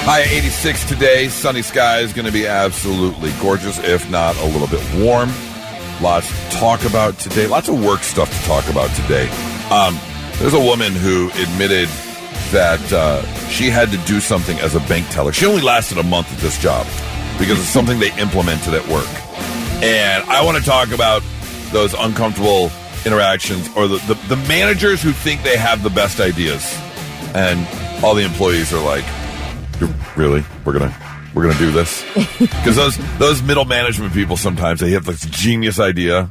High 86 today. Sunny skies. Going to be absolutely gorgeous, if not a little bit warm. Lots to talk about today. Lots of work stuff to talk about today. There's a woman who admitted that she had to do something as a bank teller. She only lasted a month at this job because it's something they implemented at work. And I want to talk about those uncomfortable interactions, or the managers who think they have the best ideas, and all the employees are like, "Really? We're gonna do this?" Because those middle management people, sometimes they have this genius idea,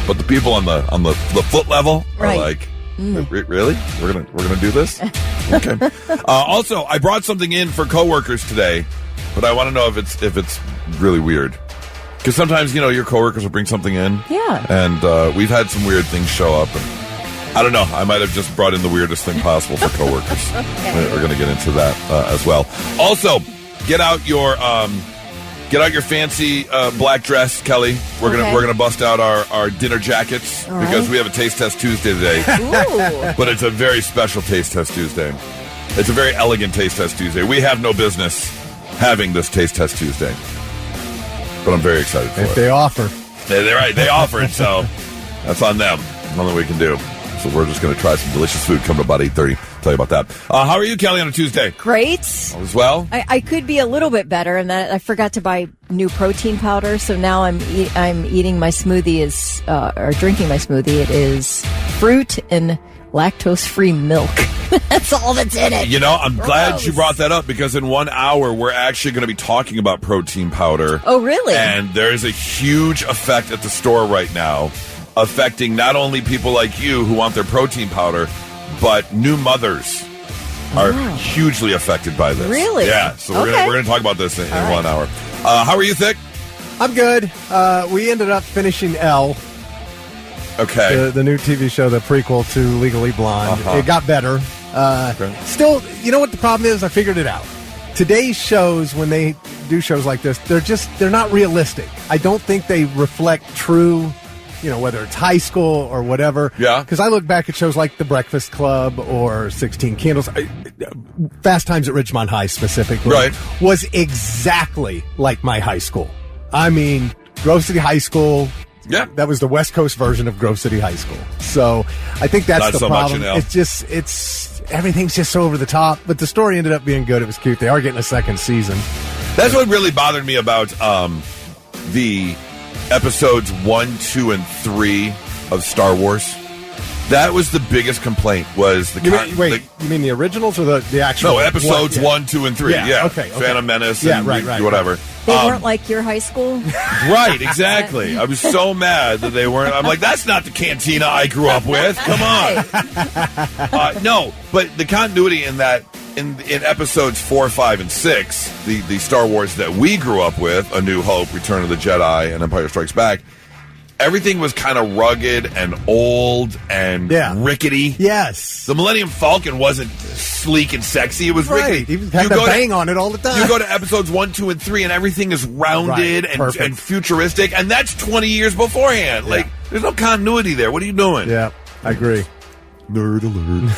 but the people on the foot level are like, "Really? We're gonna do this?" Okay. Also, I brought something in for coworkers today, but I want to know if it's really weird. Because sometimes, your coworkers will bring something in. Yeah. And we've had some weird things show up. And I don't know. I might have just brought in the weirdest thing possible for coworkers. Okay. We're going to get into that as well. Also, get out your fancy black dress, Kelly. We're gonna bust out our dinner jackets because we have a Taste Test Tuesday today. Ooh. But it's a very special Taste Test Tuesday. It's a very elegant Taste Test Tuesday. We have no business having this Taste Test Tuesday. But I'm very excited for it. If they offer. They're right. They offered, so that's on them. Nothing we can do. So we're just going to try some delicious food coming up about 8:30. Tell you about that. How are you, Kelly, on a Tuesday? Great. All as well? I could be a little bit better, and that I forgot to buy new protein powder, so now I'm eating my smoothie or drinking my smoothie. It is fruit and lactose-free milk. That's all that's in it. I'm glad you brought that up, because in 1 hour, we're actually going to be talking about protein powder. Oh, really? And there's a huge effect at the store right now, affecting not only people like you who want their protein powder, but new mothers are hugely affected by this. Really? Yeah. So we're going to talk about this in 1 hour. How are you, Thick? I'm good. We ended up finishing Elle. Okay. The new TV show, the prequel to Legally Blonde. It got better. Still, you know what the problem is? I figured it out. Today's shows, when they do shows like this, they're not realistic. I don't think they reflect true, whether it's high school or whatever. Yeah. Because I look back at shows like The Breakfast Club or 16 Candles. Fast Times at Ridgemont High specifically was exactly like my high school. I mean, Grove City High School. Yeah. That was the West Coast version of Grove City High School. So I think that's Not the so problem. Much, it's everything's just so over the top, but the story ended up being good. It was cute. They are getting a second season. That's what really bothered me about the episodes 1, 2, and 3 of Star Wars. That was the biggest complaint. Was the you mean the originals or the actual? No, episodes 1, 2, and 3. Yeah. Okay. Phantom Menace. Yeah, and right. whatever. They weren't like your high school? Right, exactly. I was so mad that they weren't. I'm like, that's not the cantina I grew up with. Come on. No, but the continuity in that, in episodes 4, 5, and 6, the Star Wars that we grew up with, A New Hope, Return of the Jedi, and Empire Strikes Back, everything was kind of rugged and old and rickety. Yes. The Millennium Falcon wasn't sleek and sexy. It was rickety. He had to bang on it all the time. You go to episodes 1, 2, and 3, and everything is rounded and futuristic, and that's 20 years beforehand. Yeah. Like, there's no continuity there. What are you doing? Yeah, I agree. Nerd alert.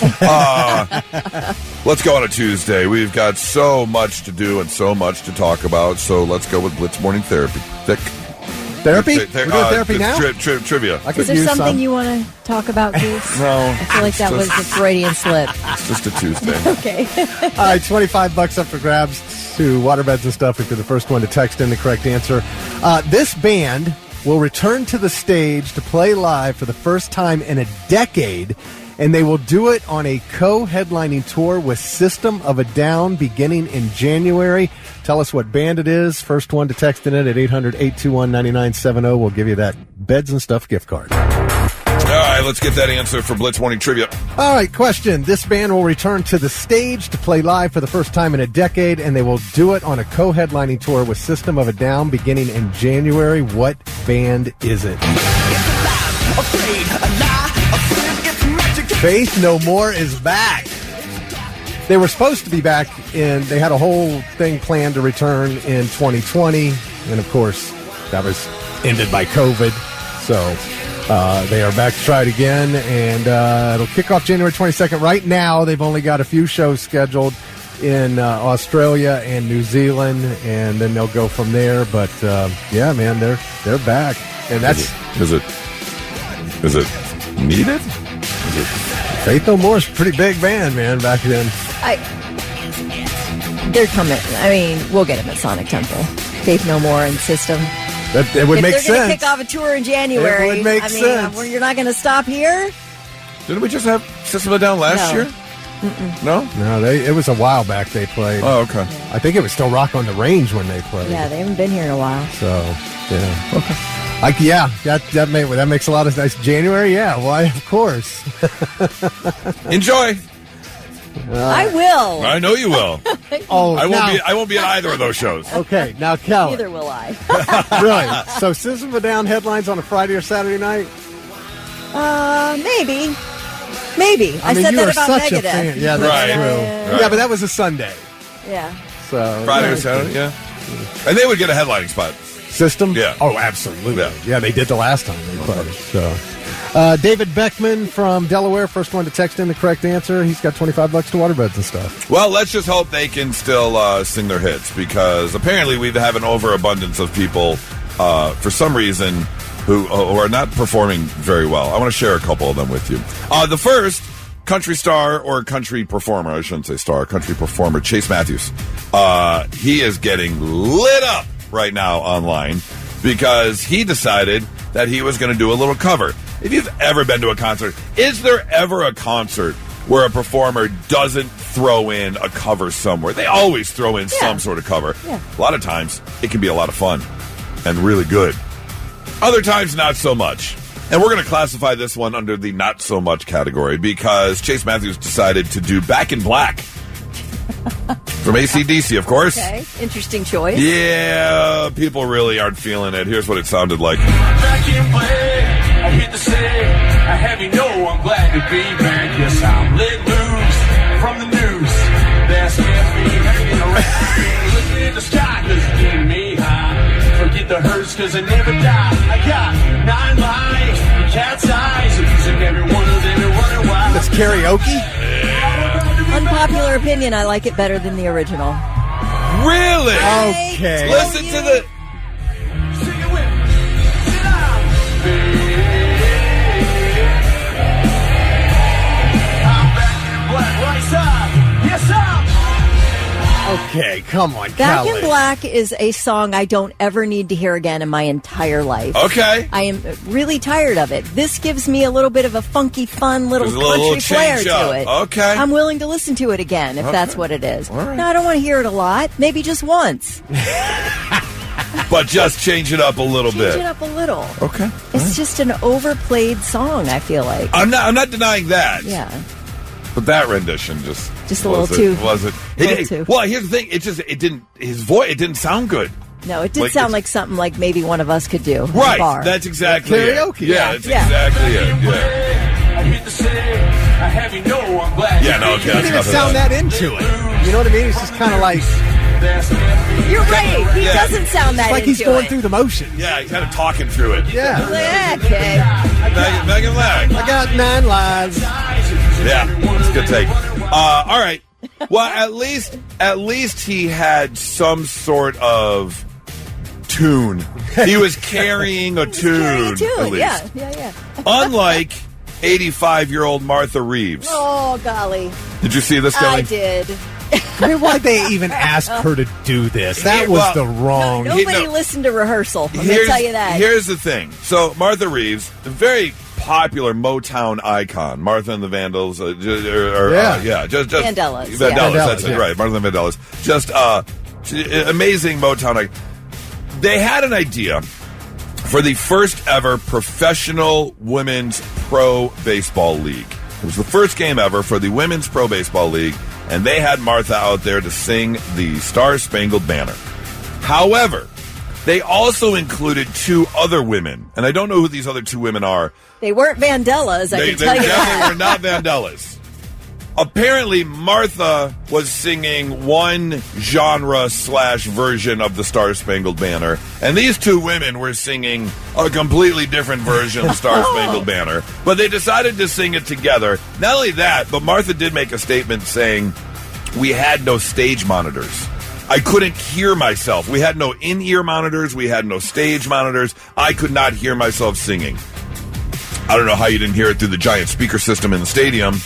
Let's go on a Tuesday. We've got so much to do and so much to talk about, so let's go with Blitz Morning Therapy. Therapy? We're doing therapy now? Trivia. Is there something you want to talk about, Goose? No. I feel like that was a Freudian slip. It's just a Tuesday. Okay. All right, $25 up for grabs to waterbeds and stuff if you're the first one to text in the correct answer. This band will return to the stage to play live for the first time in a decade, and they will do it on a co-headlining tour with System of a Down beginning in January. Tell us what band it is. First one to text in it at 800-821-9970. We'll give you that Beds and Stuff gift card. All right, let's get that answer for Blitz Morning Trivia. All right, question. This band will return to the stage to play live for the first time in a decade, and they will do it on a co-headlining tour with System of a Down beginning in January. What band is it? Faith No More is back. They were supposed to be back they had a whole thing planned to return in 2020. And of course, that was ended by COVID. So they are back to try it again. And it'll kick off January 22nd. Right now, they've only got a few shows scheduled. in Australia and New Zealand, and then they'll go from there. But yeah, man, they're back, and that's is it needed? Faith No More's a pretty big band, man. Back then, they're coming. I mean, we'll get them at Sonic Temple. Faith No More and System. It would make sense. They're going to kick off a tour in January. It would make sense. You're not going to stop here. Didn't we just have System of a Down last year? No? No, it was a while back they played. Oh, okay. I think it was still Rock on the Range when they played. Yeah, they haven't been here in a while. So, yeah. Okay. That makes a lot of sense. January, yeah. Why, of course. Enjoy. I will. I know you will. I won't be at either of those shows. Okay, now Kelly. Neither will I. Really? So System of a Down headlines on a Friday or Saturday night? Maybe. I mean, said you that are about such Megadeth. a fan. Yeah, that's true. Right. Yeah, but that was a Sunday. Yeah. So Friday or Saturday, yeah. And they would get a headlining spot. System? Yeah. Oh, absolutely. Yeah. They did the last time they played. So, David Beckman from Delaware, first one to text in the correct answer. He's got $25 to waterbeds and stuff. Well, let's just hope they can still sing their hits, because apparently we have an overabundance of people, for some reason, who are not performing very well. I want to share a couple of them with you. The first, country star or country performer, I shouldn't say star, country performer, Chase Matthews. He is getting lit up right now online because he decided that he was going to do a little cover. If you've ever been to a concert, is there ever a concert where a performer doesn't throw in a cover somewhere? They always throw in some sort of cover. Yeah. A lot of times, it can be a lot of fun and really good. Other times, not so much. And we're going to classify this one under the not so much category because Chase Matthews decided to do Back in Black. From AC/DC, of course. Okay, interesting choice. Yeah, people really aren't feeling it. Here's what it sounded like. Back in play, I hit the say, I have you know I'm glad to be back. Yes, I'm let loose from the noose. That's me hanging around. Looking at the sky, cause it's getting me high. Forget the hurts, cause I never die. I got 9 lives, cat's eyes, and every one of them are running wild. That's karaoke? Unpopular opinion, I like it better than the original. Really? Okay. Listen to the... Sing it with me. Sit down. I'm back in black, right side. Yes, I'm. Okay, come on, Back Kelly. in Black is a song I don't ever need to hear again in my entire life. Okay. I am really tired of it. This gives me a little bit of a funky, fun little There's a country little flair change to up. it. Okay. I'm willing to listen to it again if that's what it is. All right. No, I don't want to hear it a lot. Maybe just once. But just change it up a little Change bit. it up a little. Okay. It's just an overplayed song, I feel like. I'm not denying that. Yeah. But that rendition just a little too. Was it? Little too. Well, here's the thing. It didn't. His voice. It didn't sound good. No, it did Like, sound like something like maybe one of us could do. in a Right. bar. That's exactly Karaoke. it. Yeah, that's Yeah. exactly it. Yeah. I hit the say, I have you know I'm glad. Yeah. No. Okay. He That's didn't enough of sound that. that into it. You know what I mean? It's just kind of like You're right. He Yeah. doesn't sound that he's into going it. through the motions. Yeah. He's kind of talking through it. Yeah. Okay. Back in Black. I got 9 lives. Yeah. That's a good take. All right. Well, at least he had some sort of tune. He was carrying a tune. Carrying a tune. At least. Yeah. Unlike 85-year-old Martha Reeves. Oh, golly. Did you see this, I Kelly? did. I mean, why'd they even ask her to do this? That was Well, the wrong... Nobody no. listened to rehearsal. I'm going to tell you that. Here's the thing. So Martha Reeves, a very popular Motown icon, Martha and the Vandals, just Vandellas, that's it, yeah. right? Martha and the Vandellas, just amazing Motown icon. They had an idea for the first ever professional women's pro baseball league. It was the first game ever for the Women's Pro Baseball League, and they had Martha out there to sing the Star-Spangled Banner. However, they also included 2 other women, and I don't know who these other 2 women are. They weren't Vandellas, I They can tell you definitely that. were not Vandellas. Apparently, Martha was singing one genre/version of the Star-Spangled Banner, and these 2 women were singing a completely different version of the Star-Spangled Banner, but they decided to sing it together. Not only that, but Martha did make a statement saying, we had no stage monitors. I couldn't hear myself. We had no in-ear monitors. We had no stage monitors. I could not hear myself singing. I don't know how you didn't hear it through the giant speaker system in the stadium,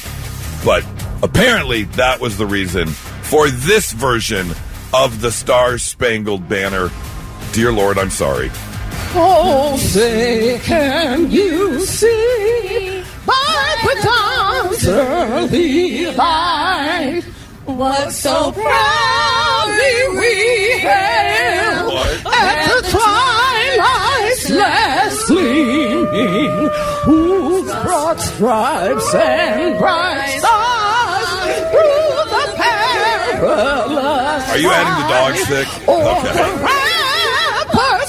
but apparently that was the reason for this version of the Star-Spangled Banner. Dear Lord, I'm sorry. Oh, say, can you see by the dawn's early light what so proudly we hailed at the twilight's last gleaming, whose broad stripes and bright stars through the perilous. Are you adding the dog stick? Okay.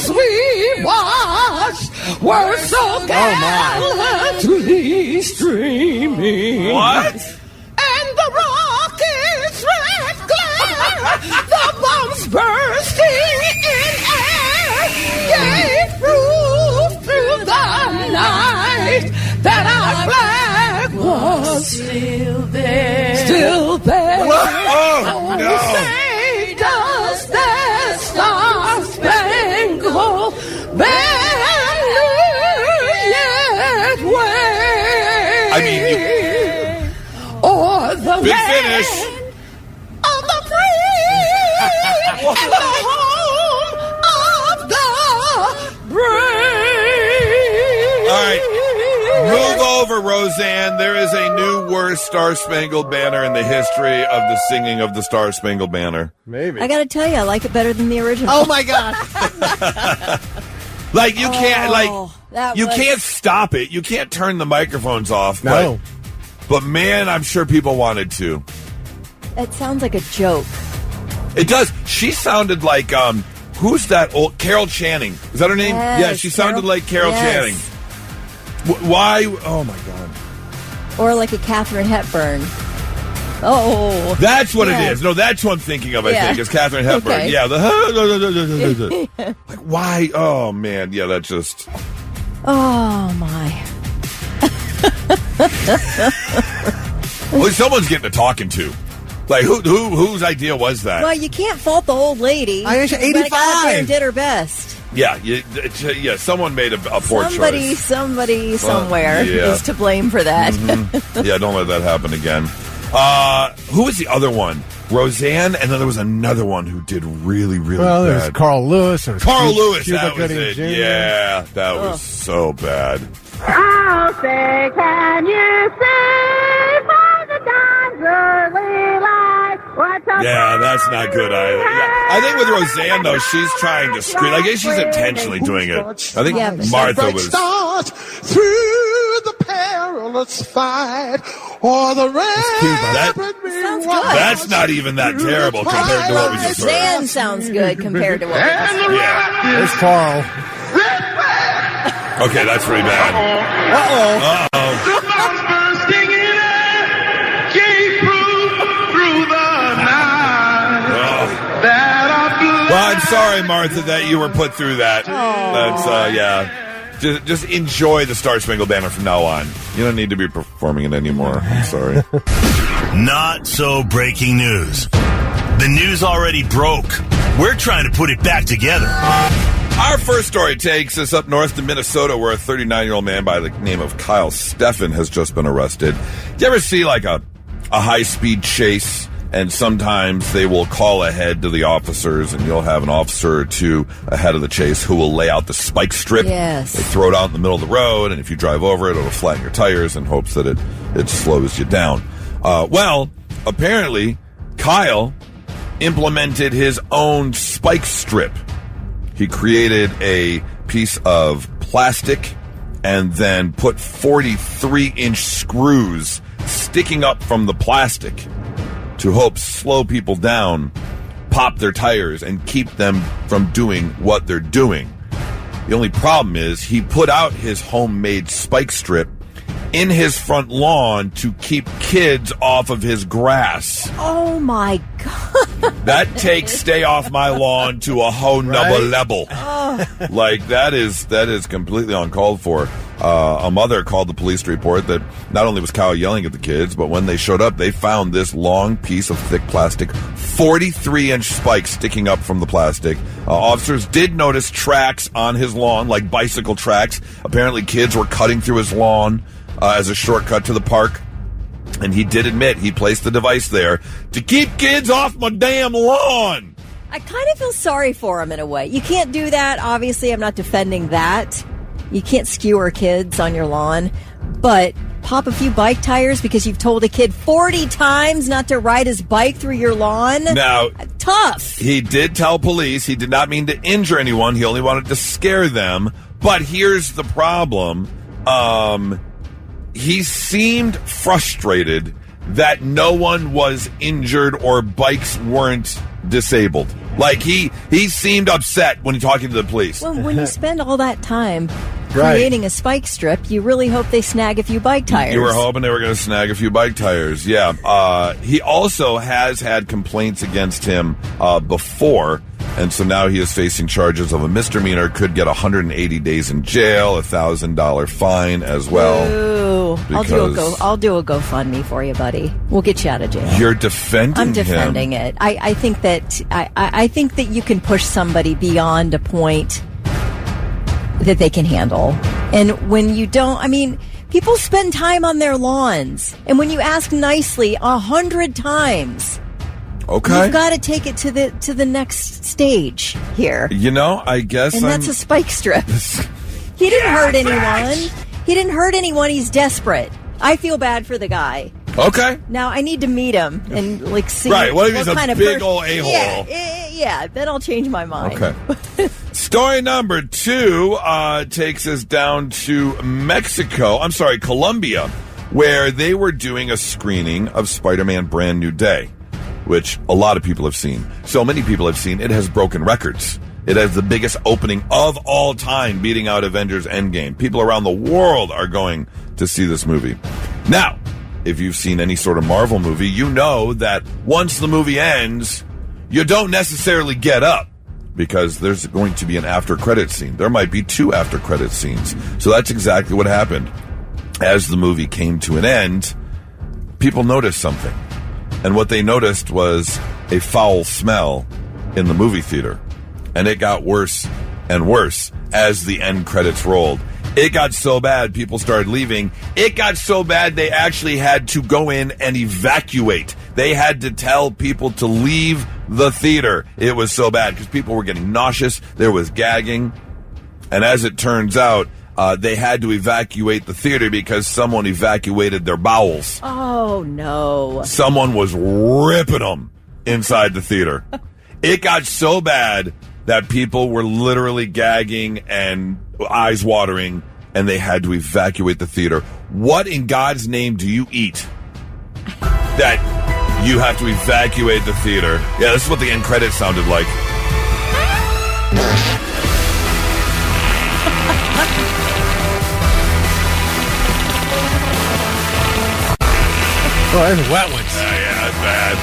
We watched were so gallantly streaming. What? And the rocket's red glare, the bombs bursting in air, gave proof through the night that our flag was still there. Still there. Oh, no. Saved us that star-spangled banner yet wave. I mean, or the big finish. Of the free and the home of the brave. All right. Move over, Roseanne. There is a new worst Star-Spangled Banner in the history of the singing of the Star-Spangled Banner. Maybe. I got to tell you, I like it better than the original. Oh, my God. Like, you can't, you was- can't stop it. You can't turn the microphones off. No. But man, I'm sure people wanted to. It sounds like a joke. It does. She sounded like, who's that old, Carol Channing. Is that her name? Yes, Yeah, she sounded like Carol Channing. Why? Oh, my God. Or like a Katharine Hepburn. Oh. That's what Yeah. it is. No, that's what I'm thinking of, I Yeah. think, is Katharine Hepburn. Okay. Yeah, like, why? Oh, man. Yeah, that just... Oh, my. Well, someone's getting a talking to. Like, whose idea was that? Well, you can't fault the old lady. I She 85. got out there and did her best. Yeah, someone made a poor choice. Somebody, somewhere yeah. is to blame for that. Yeah, don't let that happen again. Who was the other one? Roseanne, and then there was another one who did really, really Well, bad. there's Carl Lewis. There's Carl Lewis, Cuba that was Gooding it. Jr. Yeah, that was so bad. I'll say, can you see by the dawn's early light what's so Yeah, that's not good either. Yeah. I think with Roseanne, though, she's trying to scream. I guess she's intentionally doing it. I think Yeah, but- Martha was... Start through the perilous fight, or the rapid Sounds good. That's not even that terrible compared to what we just heard. Roseanne sounds good compared to what we just heard. Yeah. There's Carl. Okay, that's pretty bad. Uh-oh. The bombs bursting in air gave proof through the night that our blood. Well, I'm sorry, Martha, that you were put through that. That's, yeah. Just enjoy the Star-Spangled Banner from now on. You don't need to be performing it anymore. I'm sorry. Not so breaking news. The news already broke. We're trying to put it back together. Our first story takes us up north to Minnesota, where a 39-year-old man by the name of Kyle Steffen has just been arrested. Do you ever see like a high-speed chase, and sometimes they will call ahead to the officers, and you'll have an officer or two ahead of the chase who will lay out the spike strip. Yes. They throw it out in the middle of the road, and if you drive over it, it'll flatten your tires in hopes that it slows you down. Well, apparently, Kyle implemented his own spike strip. He created a piece of plastic and then put 43-inch screws sticking up from the plastic to hope slow people down, pop their tires, and keep them from doing what they're doing. The only problem is he put out his homemade spike strip in his front lawn to keep kids off of his grass. Oh, my God. That takes stay off my lawn to a whole nother level. Like, that is completely uncalled for. A mother called the police to report that not only was Kyle yelling at the kids, but when they showed up, they found this long piece of thick plastic, 43-inch spikes sticking up from the plastic. Officers did notice tracks on his lawn, like bicycle tracks. Apparently kids were cutting through his lawn as a shortcut to the park. And he did admit he placed the device there to keep kids off my damn lawn. I kind of feel sorry for him in a way. You can't do that. Obviously, I'm not defending that. You can't skewer kids on your lawn. But pop a few bike tires because you've told a kid 40 times not to ride his bike through your lawn? Now, tough. He did tell police he did not mean to injure anyone. He only wanted to scare them. But here's the problem. He seemed frustrated that no one was injured or bikes weren't disabled. Like, he seemed upset when talking to the police. Well, when you spend all that time creating a spike strip, you really hope they snag a few bike tires. You were hoping they were going to snag a few bike tires, yeah. He also has had complaints against him before, and so now he is facing charges of a misdemeanor, could get 180 days in jail, $1,000 fine as well. Ooh, I'll do a GoFundMe for you, buddy. We'll get you out of jail. You're defending him. I'm defending it. I think that I think that you can push somebody beyond a point that they can handle. And when you don't, I mean, people spend time on their lawns, and when you ask nicely 100 times, okay, you've got to take it to the next stage here. You know, I guess, and that's a spike strip. He didn't hurt anyone. He didn't hurt anyone. He's desperate. I feel bad for the guy. Okay. Now I need to meet him and see. Right. What if he's kind a of big old a-hole? Yeah. Then I'll change my mind. Okay. Story number 2 takes us down to Colombia, where they were doing a screening of Spider-Man Brand New Day, which a lot of people have seen. So many people have seen it has broken records. It has the biggest opening of all time, beating out Avengers Endgame. People around the world are going to see this movie. Now, if you've seen any sort of Marvel movie, you know that once the movie ends, you don't necessarily get up because there's going to be an after-credit scene. There might be 2 after-credit scenes. So that's exactly what happened. As the movie came to an end, people noticed something. And what they noticed was a foul smell in the movie theater. And it got worse and worse as the end credits rolled. It got so bad, people started leaving. It got so bad, they actually had to go in and evacuate. They had to tell people to leave the theater. It was so bad because people were getting nauseous. There was gagging. And as it turns out, they had to evacuate the theater because someone evacuated their bowels. Oh, no. Someone was ripping them inside the theater. It got so bad that people were literally gagging and eyes watering, and they had to evacuate the theater. What in God's name do you eat that you have to evacuate the theater? Yeah, this is what the end credits sounded like. Oh, there's wet ones. Yeah, that's bad.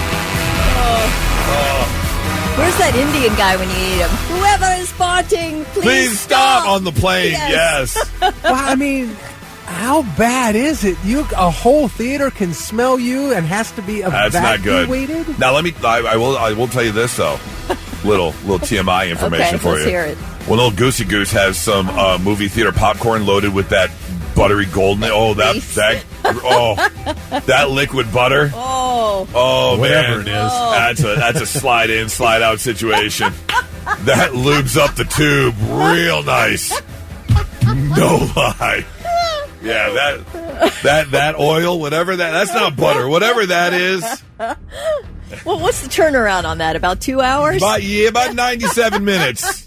Where's that Indian guy when you eat him? Whoever is farting, Please stop on the plane. Yes. Well, I mean, how bad is it? A whole theater can smell you and has to be evacuated? That's not good. Now I will tell you this though. Little TMI information for let's you. hear it. Well, Little Goosey Goose has some movie theater popcorn loaded with that buttery golden. That liquid butter. Oh, whatever man. it is. That's a slide in, slide out situation. That lubes up the tube real nice. No lie. Yeah, that oil, whatever that's not butter. Whatever that is. Well, what's the turnaround on that? About 2 hours? About 97 minutes.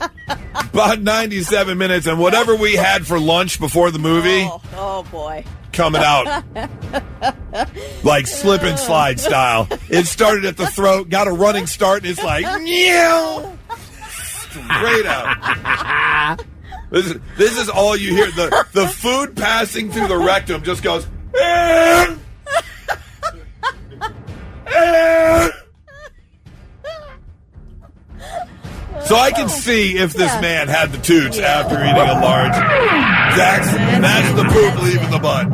About 97 minutes, and whatever we had for lunch before the movie. Oh boy. Coming out like slip and slide style. It started at the throat, got a running start, and it's like, straight out. This is all you hear. The food passing through the rectum just goes, So I can see if this man had the toots after eating a large. That's the poop leaving the butt.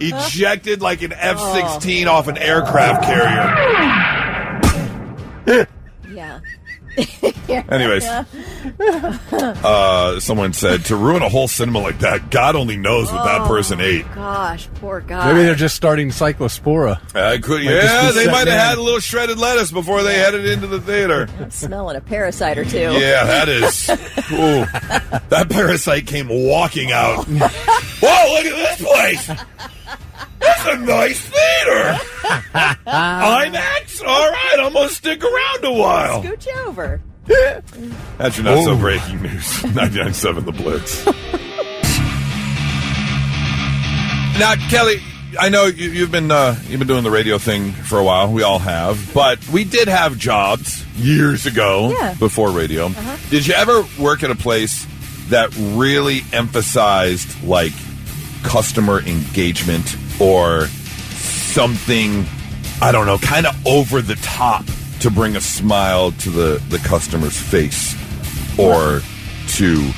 Ejected like an F-16 off an aircraft carrier. Yeah. Anyways, someone said, to ruin a whole cinema like that, God only knows what that person ate. Gosh, poor guy. Maybe they're just starting Cyclospora. They might have had a little shredded lettuce before they headed into the theater. I'm smelling a parasite or two. Yeah, that is. Ooh, that parasite came walking out. Whoa, look at this place. That's a nice theater. IMAX? All right, I'm going to stick around a while. Scoot you over. That's your not so breaking news. 99.7 The Blitz. Now, Kelly, I know you've been doing the radio thing for a while. We all have, but we did have jobs years ago before radio. Uh-huh. Did you ever work at a place that really emphasized like customer engagement or something, I don't know, kind of over the top to bring a smile to the customer's face or to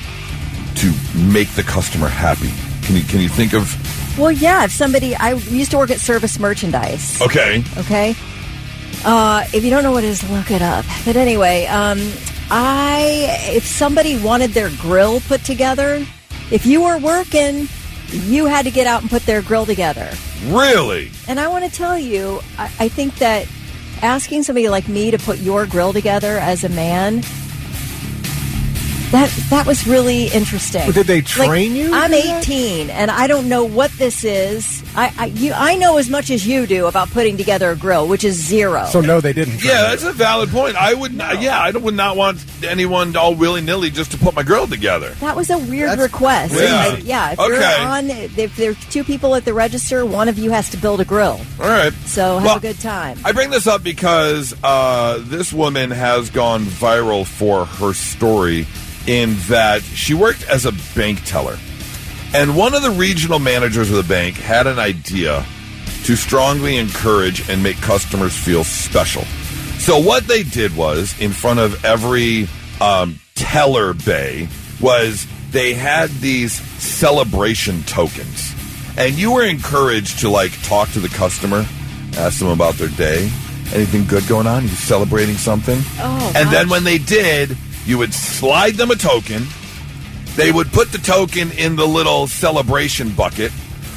make the customer happy? Can you think of? Well, yeah. I used to work at Service Merchandise. Okay. If you don't know what it is, look it up. But anyway, if somebody wanted their grill put together, if you were working, you had to get out and put their grill together. Really? And I want to tell you, I think that asking somebody like me to put your grill together as a man, that was really interesting. Well, did they train you? I'm 18, and I don't know what this is. I know as much as you do about putting together a grill, which is zero. So no, they didn't. Yeah, that's a valid point. I would not. Yeah, I would not want anyone all willy-nilly just to put my grill together. That was a weird request. Yeah. If there's two people at the register, one of you has to build a grill. All right. So have a good time. I bring this up because this woman has gone viral for her story in that she worked as a bank teller. And one of the regional managers of the bank had an idea to strongly encourage and make customers feel special. So what they did was, in front of every teller bay, was they had these celebration tokens. And you were encouraged to, like, talk to the customer, ask them about their day. Anything good going on? You celebrating something? Oh, and then when they did, you would slide them a token. They would put the token in the little celebration bucket,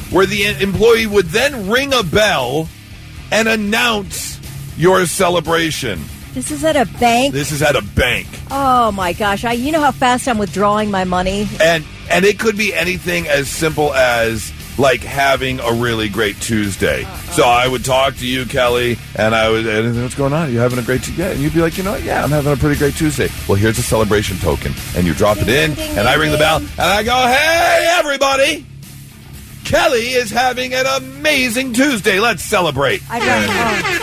where the employee would then ring a bell and announce your celebration. This is at a bank? This is at a bank. Oh, my gosh. You know how fast I'm withdrawing my money? And it could be anything as simple as, like, having a really great Tuesday. So I would talk to you, Kelly, and I would, what's going on? Are you having a great Tuesday? And you'd be like, yeah, I'm having a pretty great Tuesday. Well, here's a celebration token. And you drop it in, and I ring the bell, and I go, hey, everybody! Kelly is having an amazing Tuesday. Let's celebrate. And then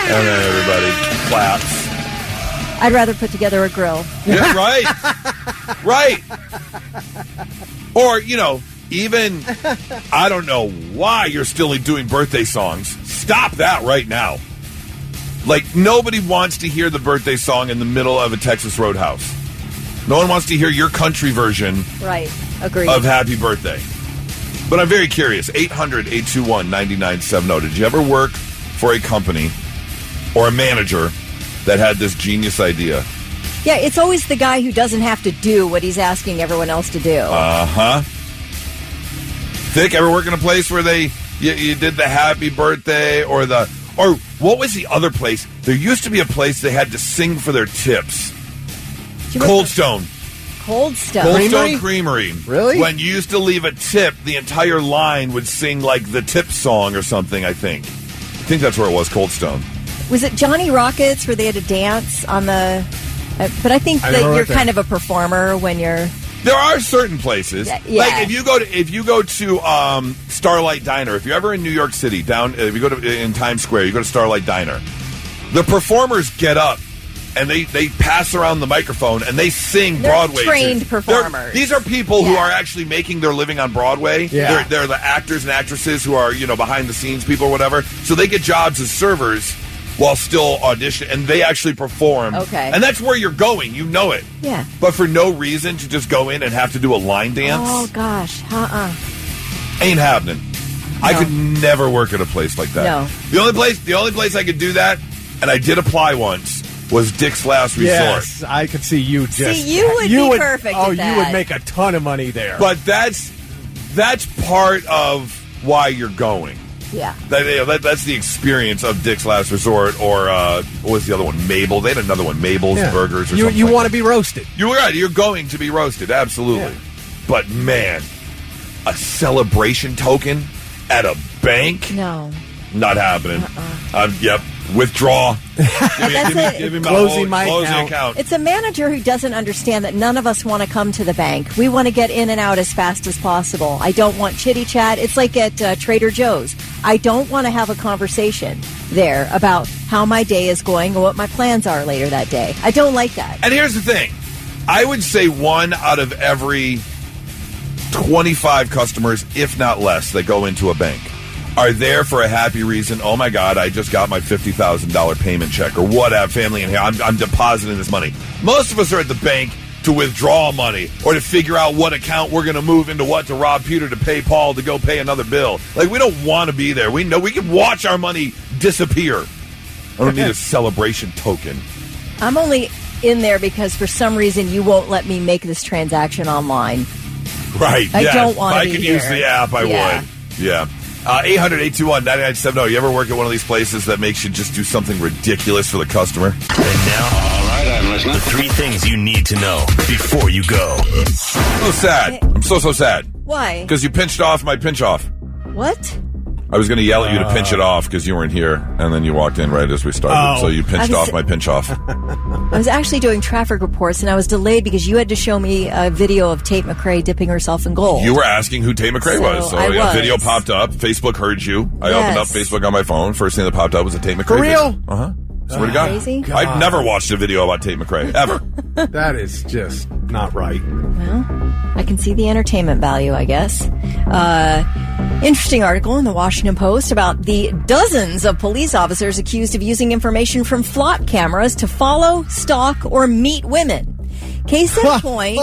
everybody claps. I'd rather put together a grill. Yeah, right. Right. Or, even, I don't know why you're still doing birthday songs. Stop that right now. Like, nobody wants to hear the birthday song in the middle of a Texas Roadhouse. No one wants to hear your country version Agreed. Of Happy Birthday. But I'm very curious. 800-821-9970. Did you ever work for a company or a manager that had this genius idea? Yeah, it's always the guy who doesn't have to do what he's asking everyone else to do. Uh-huh. Vic, ever work in a place where you did the happy birthday or what was the other place? There used to be a place they had to sing for their tips. Cold Stone Creamery. Really? When you used to leave a tip, the entire line would sing like the tip song or something, I think. I think that's where it was, Cold Stone. Was it Johnny Rockets where they had to dance on the... but I think that you're kind of a performer when you're... There are certain places, yeah. Like if you go to Starlight Diner. If you're ever in New York City, if you go to in Times Square, you go to Starlight Diner. The performers get up and they pass around the microphone and they sing Broadway. Trained performers. These are people who are actually making their living on Broadway. Yeah. They're the actors and actresses who are behind the scenes people or whatever. So they get jobs as servers while still auditioning, and they actually perform. Okay. And that's where you're going. You know it. Yeah. But for no reason to just go in and have to do a line dance. Oh, gosh. Ain't happening. I could never work at a place like that. No. The only place I could do that, and I did apply once, was Dick's Last Resort. Yes, I could see you just... See, you would be perfect Oh, at that. you would make a ton of money there. But that's part of why you're going. Yeah. That's the experience of Dick's Last Resort, or what was the other one? Mabel. They had another one, Mabel's Burgers or something. You want to be roasted. You're right. You're going to be roasted, absolutely. Yeah. But man, a celebration token at a bank? No. Not happening. Yep. Withdraw. Give me my Closing my closing account. account. It's a manager who doesn't understand that none of us want to come to the bank. We want to get in and out as fast as possible. I don't want chitty chat. It's like at Trader Joe's. I don't want to have a conversation there about how my day is going or what my plans are later that day. I don't like that. And here's the thing. I would say 1 out of every 25 customers, if not less, that go into a bank are there for a happy reason. Oh my God, I just got my $50,000 payment check or whatever, family in here. I'm depositing this money. Most of us are at the bank to withdraw money or to figure out what account we're going to move into what to rob Peter to pay Paul to go pay another bill. Like, we don't want to be there. We know we can watch our money disappear. I don't need a celebration token. I'm only in there because for some reason you won't let me make this transaction online. Right. I don't want to be If I could here. use the app, I would. Yeah. 800-821-9970. You ever work at one of these places that makes you just do something ridiculous for the customer? And now, all right, I'm listening. The 3 things you need to know before you go. So sad. I'm so sad. Why? Because you pinched off my pinch off. What? I was going to yell at you to pinch it off because you weren't here, and then you walked in right as we started. So you pinched off my pinch off. I was actually doing traffic reports, and I was delayed because you had to show me a video of Tate McRae dipping herself in gold. You were asking who Tate McRae was. So I a was. video popped up. Facebook heard you. I Yes. opened up Facebook on my phone. First thing that popped up was a Tate McRae For real? video. Uh-huh. Swear to God. Crazy? I've never watched a video about Tate McRae, ever. That is just not right. Well, I can see the entertainment value, I guess. Interesting article in the Washington Post about the dozens of police officers accused of using information from flock cameras to follow, stalk, or meet women. Case in point,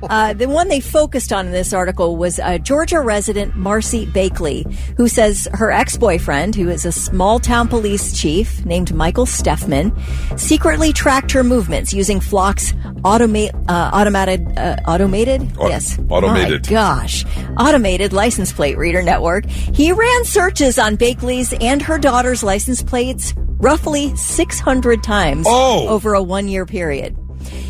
the one they focused on in this article was Georgia resident Marcy Bakley, who says her ex-boyfriend, who is a small-town police chief named Michael Steffman, secretly tracked her movements using Flock's automated license plate reader network. He ran searches on Bakley's and her daughter's license plates roughly 600 times over a 1-year period.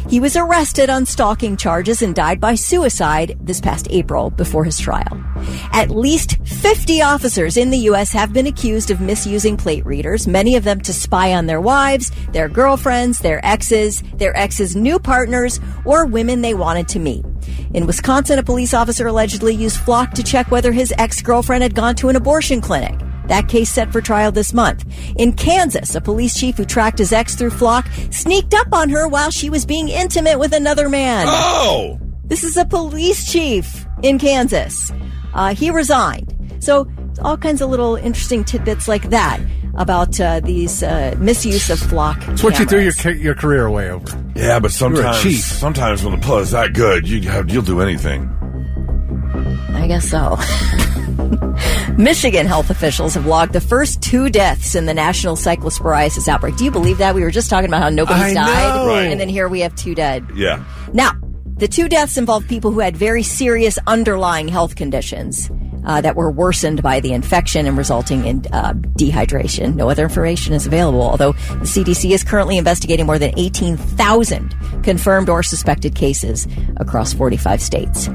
He was arrested on stalking charges and died by suicide this past April before his trial. At least 50 officers in the U.S. have been accused of misusing plate readers, many of them to spy on their wives, their girlfriends, their exes' new partners, or women they wanted to meet. In Wisconsin, a police officer allegedly used Flock to check whether his ex-girlfriend had gone to an abortion clinic. That case set for trial this month. In Kansas, a police chief who tracked his ex through Flock sneaked up on her while she was being intimate with another man. Oh! This is a police chief in Kansas. He resigned. So all kinds of little interesting tidbits like that about these misuse of Flock It's what you cameras. threw your career away over. Yeah, but You're a chief. sometimes when the play is that good, you'll do anything. I guess so. Michigan health officials have logged the first 2 deaths in the national cyclosporiasis outbreak. Do you believe that? We were just talking about how nobody's died, know. Right. and then here we have 2 dead. Yeah. Now, the 2 deaths involved people who had very serious underlying health conditions that were worsened by the infection and resulting in dehydration. No other information is available, although the CDC is currently investigating more than 18,000 confirmed or suspected cases across 45 states.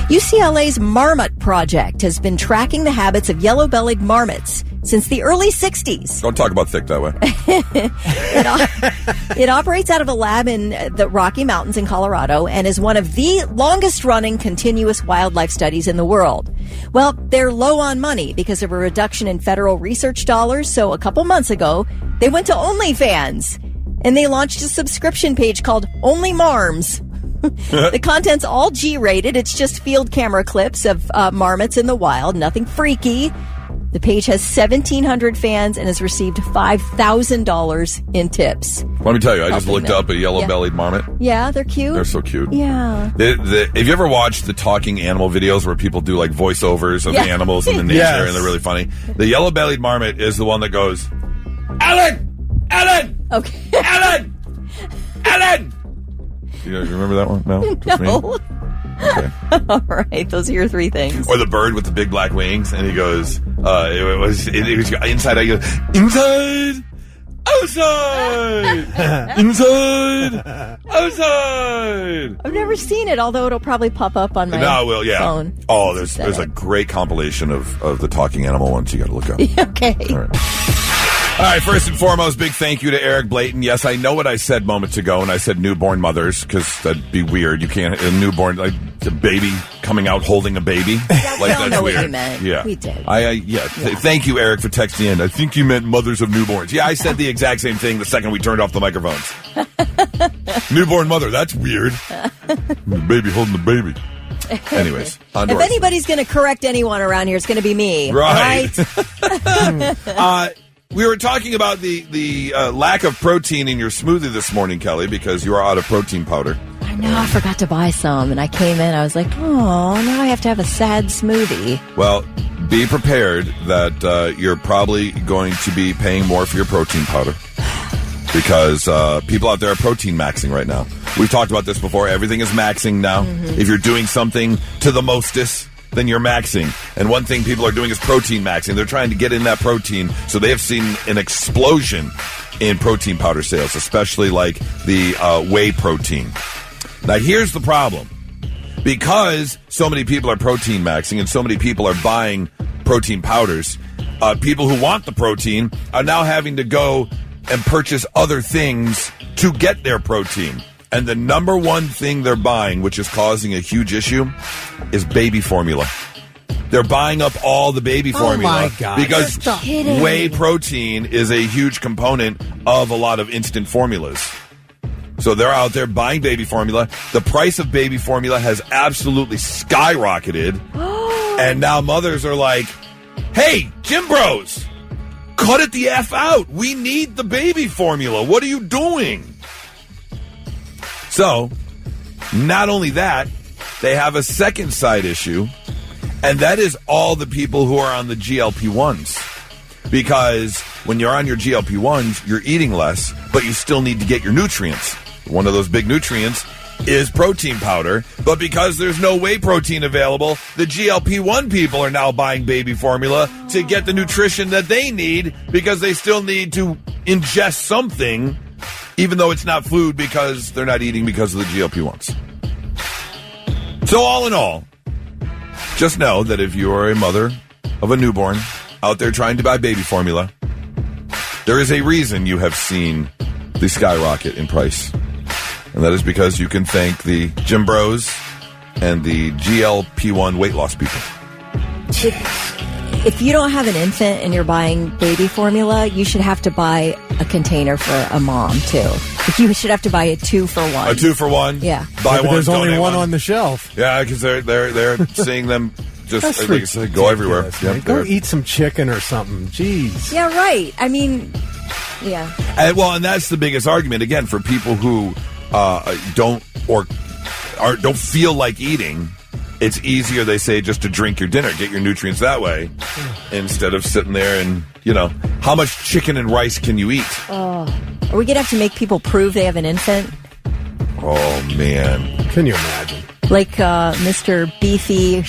UCLA's Marmot Project has been tracking the habits of yellow-bellied marmots since the early 60s. Don't talk about thick that way. It operates out of a lab in the Rocky Mountains in Colorado and is one of the longest-running continuous wildlife studies in the world. Well, they're low on money because of a reduction in federal research dollars, so a couple months ago, they went to OnlyFans, and they launched a subscription page called Only Marms. The content's all G-rated. It's just field camera clips of marmots in the wild, nothing freaky. The page has 1,700 fans and has received $5,000 in tips. Let me tell you, I just Helping looked them. up a yellow-bellied marmot. Yeah, they're cute. They're so cute. Yeah. Have you ever watched the talking animal videos where people do like voiceovers of animals in the nature Yes. and they're really funny? The yellow-bellied marmot is the one that goes, Ellen! Ellen! Okay. Ellen! Ellen! You guys remember that one? No? Just me? No. Okay. All right. Those are your three things. Or the bird with the big black wings, and he goes, it was inside, I go, inside! Outside! Inside! Outside! I've never seen it, although it'll probably pop up on my No, it will, yeah. phone. Oh, there's a great compilation of the talking animal ones you got to look up. Okay. All right, first and foremost, big thank you to Eric Blayton. Yes, I know what I said moments ago, and I said newborn mothers, because that'd be weird. You can't, a newborn, like a baby coming out holding a baby. We Like, all that's know what weird. you meant. Yeah. We did. Thank you, Eric, for texting in. I think you meant mothers of newborns. Yeah, I said the exact same thing the second we turned off the microphones. Newborn mother, that's weird. The baby holding the baby. Anyways, on to If our- anybody's going to correct anyone around here, it's going to be me. Right. Right? We were talking about the lack of protein in your smoothie this morning, Kelly, because you are out of protein powder. I know. I forgot to buy some, and I came in. I was like, oh, now I have to have a sad smoothie. Well, be prepared that you're probably going to be paying more for your protein powder because people out there are protein maxing right now. We've talked about this before. Everything is maxing now. Mm-hmm. If you're doing something to the mostest, then you're maxing. And one thing people are doing is protein maxing. They're trying to get in that protein. So they have seen an explosion in protein powder sales, especially like the whey protein. Now, here's the problem. Because so many people are protein maxing and so many people are buying protein powders, people who want the protein are now having to go and purchase other things to get their protein. And the number one thing they're buying, which is causing a huge issue, is baby formula. They're buying up all the baby formula my God. because Stop kidding. whey protein is a huge component of a lot of instant formulas. So they're out there buying baby formula. The price of baby formula has absolutely skyrocketed. And now mothers are like, hey, Gym Bros, cut it the F out. We need the baby formula. What are you doing? So, not only that, they have a second side issue, and that is all the people who are on the GLP-1s. Because when you're on your GLP-1s, you're eating less, but you still need to get your nutrients. One of those big nutrients is protein powder, but because there's no whey protein available, the GLP-1 people are now buying baby formula to get the nutrition that they need because they still need to ingest something, even though it's not food because they're not eating because of the GLP-1s. So all in all, just know that if you are a mother of a newborn out there trying to buy baby formula, there is a reason you have seen the skyrocket in price. And that is because you can thank the Gym Bros and the GLP-1 weight loss people. If you don't have an infant and you're buying baby formula, you should have to buy a container for a mom, too. Like you should have to buy a 2-for-1. A 2-for-1? Yeah. Buy But one, there's only donate one on the shelf. Yeah, because they're seeing them just That's like I said, go everywhere. ridiculous, man. Go eat some chicken or something. Jeez. Yeah, right. I mean, yeah. And that's the biggest argument, again, for people who don't feel like eating. It's easier, they say, just to drink your dinner, get your nutrients that way, instead of sitting there and, how much chicken and rice can you eat? Are we going to have to make people prove they have an infant? Oh, man. Can you imagine? Like Mr. Beefy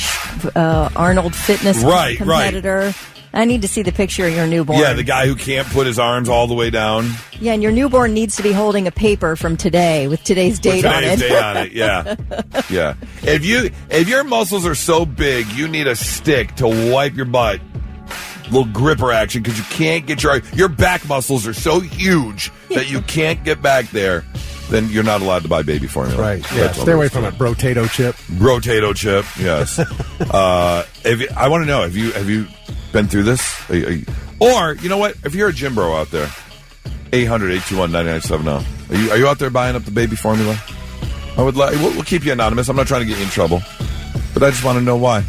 Arnold Fitness Right, competitor. I need to see the picture of your newborn. Yeah, the guy who can't put his arms all the way down. Yeah, and your newborn needs to be holding a paper from today with today's date on it. Today's date on it, yeah. Yeah. If your muscles are so big, you need a stick to wipe your butt. Little gripper action, because you can't get your back muscles are so huge that you can't get back there. Then you're not allowed to buy baby formula. Right. Yeah. Stay away from it. Brotato chip. Brotato chip. Yes. I want to know. Have you been through this? Or you know what? If you're a gym bro out there, 800-821-9970. Are you out there buying up the baby formula? I would. We'll keep you anonymous. I'm not trying to get you in trouble, but I just want to know why.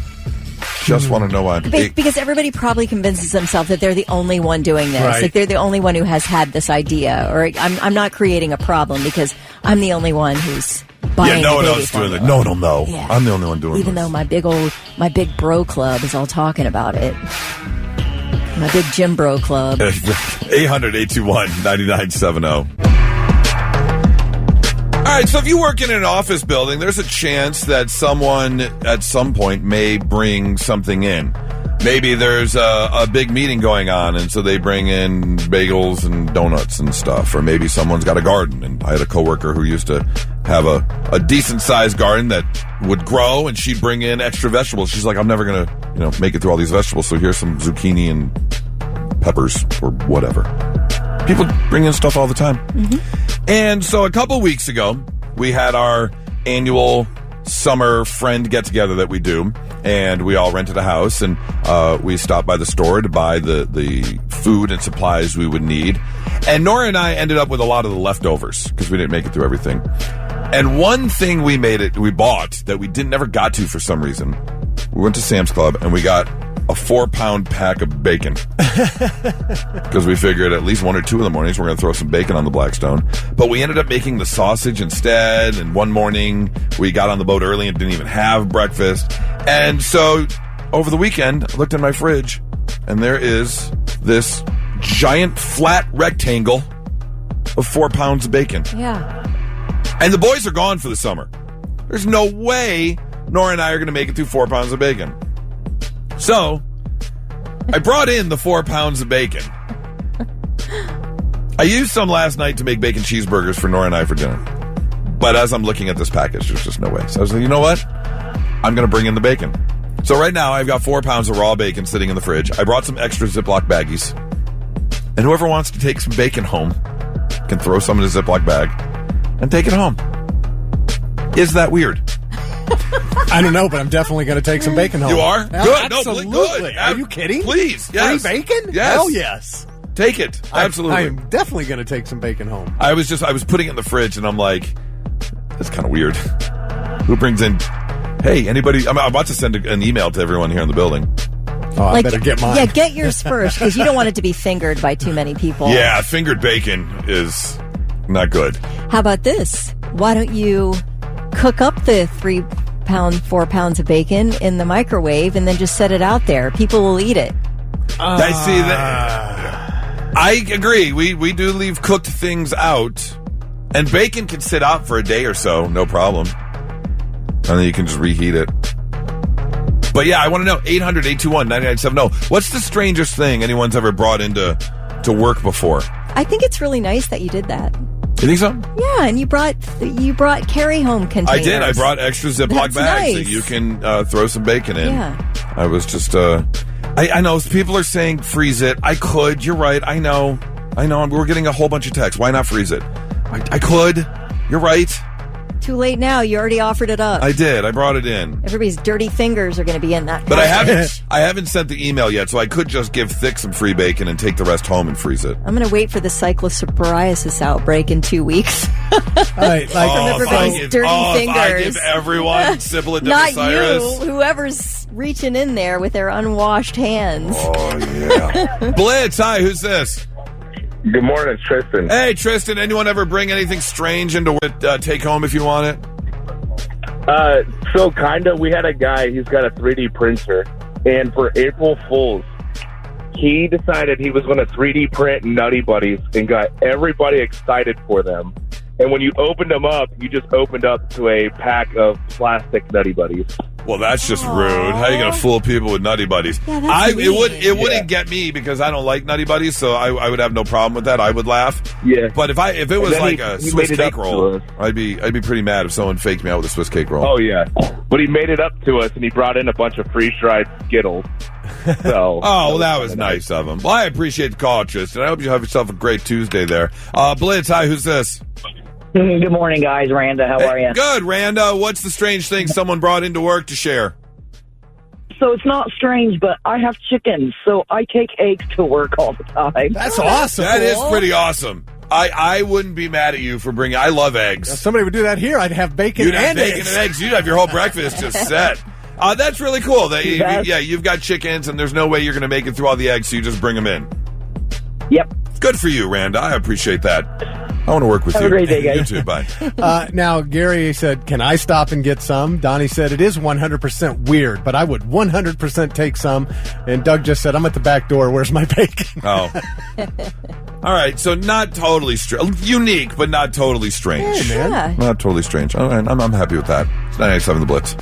just want to know why. Because everybody probably convinces themselves that they're the only one doing this. Right. Like they're the only one who has had this idea. Or I'm not creating a problem because I'm the only one who's buying no one the baby else doing it. formula. No one will know. Yeah. I'm the only one doing it. Even though my big bro club is all talking about it. My big gym bro club. 800-821-9970. All right, so if you work in an office building, there's a chance that someone at some point may bring something in. Maybe there's a big meeting going on, and so they bring in bagels and donuts and stuff. Or maybe someone's got a garden, and I had a coworker who used to have a decent-sized garden that would grow, and she'd bring in extra vegetables. She's like, I'm never going to make it through all these vegetables, so here's some zucchini and peppers or whatever. People bring in stuff all the time. Mm-hmm. And so a couple weeks ago, we had our annual summer friend get-together that we do, and we all rented a house, and we stopped by the store to buy the food and supplies we would need. And Nora and I ended up with a lot of the leftovers because we didn't make it through everything. And one thing we bought that we never got to for some reason, we went to Sam's Club and we got a 4-pound pack of bacon because we figured at least 1 or 2 in the mornings we're going to throw some bacon on the Blackstone. But we ended up making the sausage instead, and one morning we got on the boat early and didn't even have breakfast. And so over the weekend, I looked in my fridge and there is this giant flat rectangle of 4 pounds of bacon. Yeah. And the boys are gone for the summer. There's no way Nora and I are going to make it through 4 pounds of bacon. So, I brought in the 4 pounds of bacon. I used some last night to make bacon cheeseburgers for Nora and I for dinner. But as I'm looking at this package, there's just no way. So I was like, you know what? I'm going to bring in the bacon. So right now, I've got 4 pounds of raw bacon sitting in the fridge. I brought some extra Ziploc baggies. And whoever wants to take some bacon home can throw some in a Ziploc bag and take it home. Is that weird? I don't know, but I'm definitely going to take some bacon home. You are? Yeah, Good. absolutely. No, good. Are you kidding? Please. Yes. Free bacon? Yes. Hell yes. Take it. Absolutely. I'm definitely going to take some bacon home. I was putting it in the fridge and I'm like, that's kind of weird. Who brings in, hey, anybody? I'm about to send an email to everyone here in the building. Oh, I better get mine. Yeah, get yours first because you don't want it to be fingered by too many people. Yeah, fingered bacon is not good. How about this? Why don't you cook up the 4 pounds of bacon in the microwave and then just set it out there? People will eat it. I see that. I agree. We do leave cooked things out, and bacon can sit out for a day or so, no problem. And then you can just reheat it. But yeah, I want to know, 800-821-9970. What's the strangest thing anyone's ever brought into work before? I think it's really nice that you did that. You think so? Yeah, and you brought carry home containers. I did. I brought extra Ziploc That's bags nice. that you can throw some bacon in. Yeah. I was just, I know people are saying freeze it. I could. You're right. I know. We're getting a whole bunch of texts. Why not freeze it? I could. You're right. Too late now. You already offered it up. I did. I brought it in. Everybody's dirty fingers are going to be in that. But package. I haven't sent the email yet, so I could just give Thick some free bacon and take the rest home and freeze it. I'm going to wait for the cyclopsoriasis outbreak in 2 weeks. Right, like From everybody's dirty If I fingers. give everyone syphilis Not difficile. you. Whoever's reaching in there with their unwashed hands. Oh, yeah. Blitz, hi, who's this? Good morning, it's Tristan. Hey, Tristan, anyone ever bring anything strange into take home if you want it? So kind of, we had a guy, he's got a 3D printer, and for April Fools, he decided he was going to 3D print Nutty Buddies and got everybody excited for them. And when you opened them up, you just opened up to a pack of plastic Nutty Buddies. Well, that's just rude. How are you going to fool people with Nutty Buddies? Yeah, that's it wouldn't get me because I don't like Nutty Buddies, so I would have no problem with that. I would laugh. Yeah. But if it was then like he a Swiss made it cake up roll, to us. I'd be pretty mad if someone faked me out with a Swiss cake roll. Oh, yeah. But he made it up to us, and he brought in a bunch of freeze-dried Skittles. So, well, that was nice of him. Well, I appreciate the call, Tristan. I hope you have yourself a great Tuesday there. Blitz, hi, who's this? Good morning, guys. Randa, how are you? Good, Randa. What's the strange thing someone brought into work to share? So it's not strange, but I have chickens, so I take eggs to work all the time. That's awesome. That is pretty awesome. I wouldn't be mad at you for bringing. I love eggs. If somebody would do that here, I'd have bacon You'd have and bacon eggs. and eggs. You'd have your whole breakfast just set. That's really cool. You've got chickens, and there's no way you're going to make it through all the eggs, so you just bring them in. Yep. Good for you, Rand. I appreciate that. I want to work with you. Have a great day, guys. You too. Bye. Now, Gary said, can I stop and get some? Donnie said, it is 100% weird, but I would 100% take some. And Doug just said, I'm at the back door. Where's my bacon? Oh. All right, so not totally unique, but not totally strange. Hey, man. Yeah. Not totally strange. All right, I'm happy with that. It's 987 The Blitz.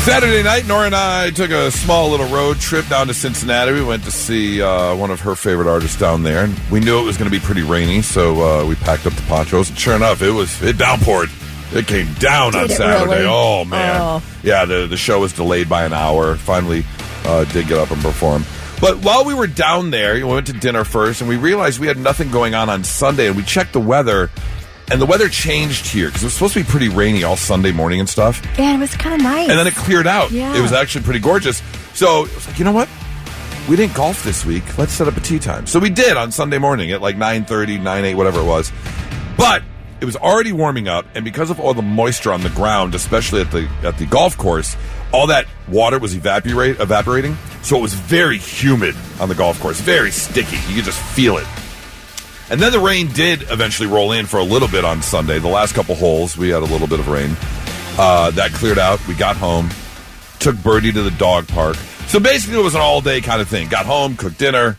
Saturday night, Nora and I took a small little road trip down to Cincinnati. We went to see one of her favorite artists down there, and we knew it was going to be pretty rainy, so we packed up the ponchos. And sure enough, it downpoured. It came down on Saturday. Really? Oh man, Oh. Yeah. The show was delayed by an hour. Finally, did get up and perform. But while we were down there, we went to dinner first, and we realized we had nothing going on Sunday, and we checked the weather. And the weather changed here because it was supposed to be pretty rainy all Sunday morning and stuff. Yeah, it was kind of nice. And then it cleared out. Yeah. It was actually pretty gorgeous. So it was like, you know what? We didn't golf this week. Let's set up a tee time. So we did on Sunday morning at like 9:30, 9:08, whatever it was. But it was already warming up, and because of all the moisture on the ground, especially at the golf course, all that water was evaporating. So it was very humid on the golf course, very sticky. You could just feel it. And then the rain did eventually roll in for a little bit on Sunday. The last couple holes, we had a little bit of rain. That cleared out. We got home, took Birdie to the dog park. So basically it was an all-day kind of thing. Got home, cooked dinner,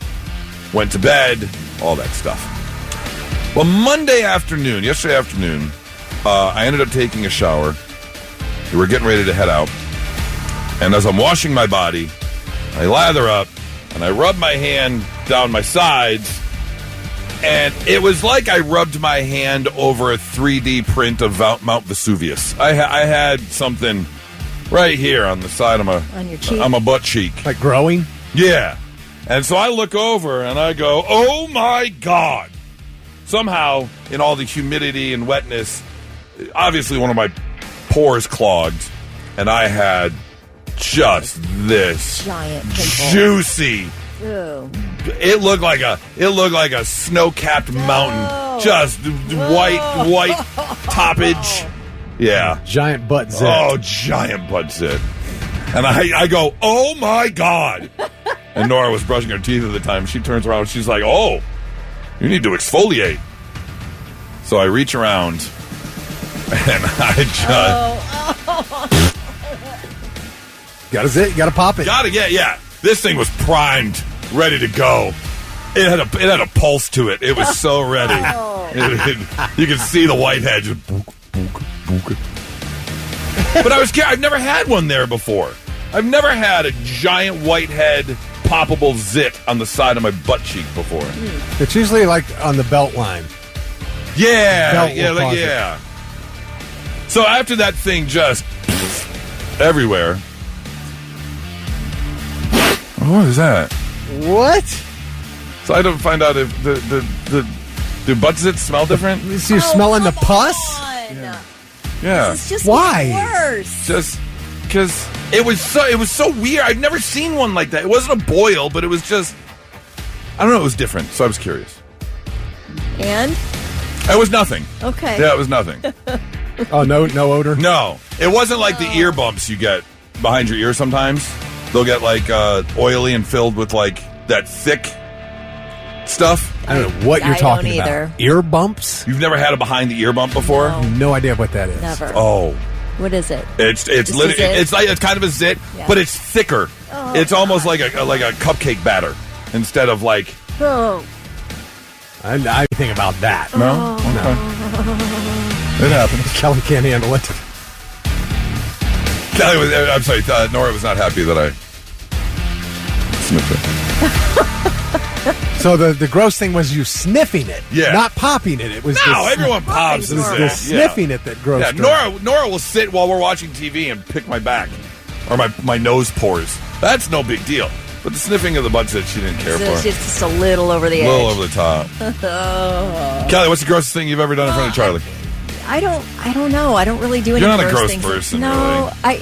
went to bed, all that stuff. Well, yesterday afternoon, I ended up taking a shower. We were getting ready to head out. And as I'm washing my body, I lather up, and I rub my hand down my sides. And it was like I rubbed my hand over a 3D print of Mount Vesuvius. I had something right here on the side of on your cheek, on my butt cheek. Like growing? Yeah. And so I look over and I go, oh my God. Somehow, in all the humidity and wetness, obviously one of my pores clogged, and I had just this giant pimple. Juicy. Ew. It looked like a snow-capped mountain, just white toppage. Yeah, Giant butt zit. oh, giant butt zit. And I go, oh my God! And Nora was brushing her teeth at the time. She turns around and she's like, oh, you need to exfoliate. So I reach around and I just Got a zit, got to pop it. yeah. This thing was primed, ready to go. It had a pulse to it. It was so ready. You could see the white head just book. But I was scared. I've never had one there before. I've never had a giant white head poppable zit on the side of my butt cheek before. It's usually like on the belt line. Yeah, Belt will cause yeah. So after that thing just everywhere. What is that? What? So I had to find out if do butt zits smell different? Is you smelling the pus? Yeah. It's just Why? worse. Just because it was so weird. I've never seen one like that. It wasn't a boil, but it was just, I don't know, it was different. So I was curious. And? It was nothing. Okay. Yeah, it was nothing. Oh, no odor? No, it wasn't like the ear bumps you get behind your ear sometimes. They'll get like oily and filled with like that thick stuff. I don't know what you're I talking don't either. about. Ear bumps? You've never had a behind the ear bump before? No. No idea what that is. Never. Oh, What is it? it's It's a literally zit? it's kind of a zit, Yeah. but it's thicker. Oh, It's almost like a cupcake batter instead of like. Oh. I think about that. No, it happens. Kelly can't handle it. Kelly was. I'm sorry. Nora was not happy that I sniffed it. So the gross thing was you sniffing it, Yeah. not popping it. It was No, the, everyone pops it was and the zits. sniffing it that grossed Yeah, Nora will sit while we're watching TV and pick my back or my nose pores. That's no big deal. But the sniffing of the butt zit, she didn't care So for. it's just a little over the A edge. little over the top. Kelly, what's the grossest thing you've ever done in front of Charlie? I don't know. I don't really do any You're not a gross gross things. person, No, really.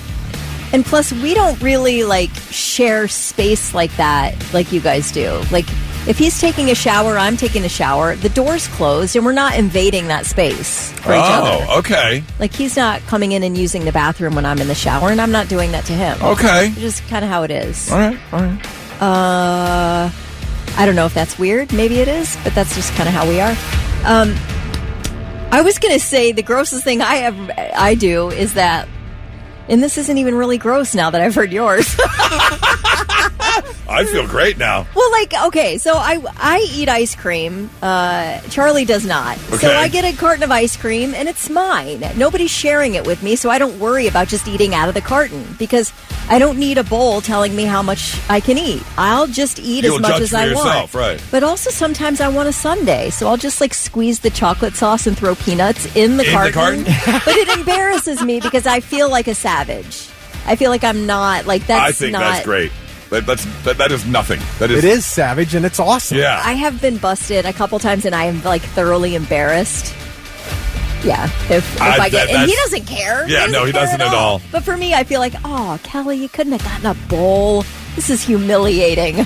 and plus we don't really like share space like that, like you guys do. Like if he's taking a shower, I'm taking a shower, the door's closed, and we're not invading that space for each other. Oh, okay. Like, he's not coming in and using the bathroom when I'm in the shower, and I'm not doing that to him. Okay. It's just kind of how it is. All right. I don't know if that's weird. Maybe it is, but that's just kind of how we are. I was going to say the grossest thing I do is that, and this isn't even really gross now that I've heard yours. I feel great now. Well, like, okay, so I eat ice cream. Charlie does not. Okay. So I get a carton of ice cream, and it's mine. Nobody's sharing it with me, so I don't worry about just eating out of the carton because I don't need a bowl telling me how much I can eat. I'll just eat as much as I yourself, want. Right. But also sometimes I want a sundae, so I'll just like squeeze the chocolate sauce and throw peanuts in the carton. But it embarrasses me because I feel like a savage. I feel like I'm not like that's. I think that's great. That is nothing. It is savage and it's awesome. Yeah. I have been busted a couple times and I am like thoroughly embarrassed. Yeah, if I get, and he doesn't care. Yeah, he doesn't at all. But for me, I feel like, oh, Kelly, you couldn't have gotten a bowl. This is humiliating.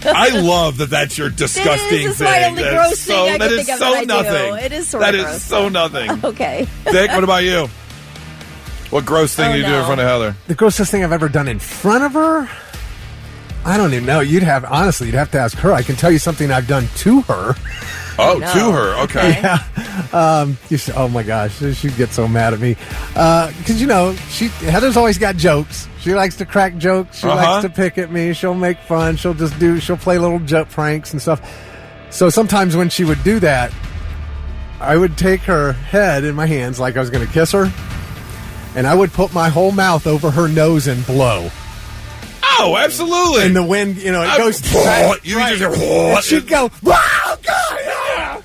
I love that. That's your disgusting thing. This is my only gross thing I can think of that I do. Nothing. It is sort of gross. That is so nothing. Okay. Dick, what about you? What gross thing do you do in front of Heather? The grossest thing I've ever done in front of her? I don't even know. You'd have to ask her. I can tell you something I've done to her. Oh, to her. Okay. Yeah. Oh my gosh, she'd get so mad at me because Heather's always got jokes. She likes to crack jokes. She likes to pick at me. She'll make fun. She'll play little joke pranks and stuff. So sometimes when she would do that, I would take her head in my hands like I was going to kiss her, and I would put my whole mouth over her nose and blow. Oh, absolutely. And the wind, it goes. And she'd go, wow, God, yeah.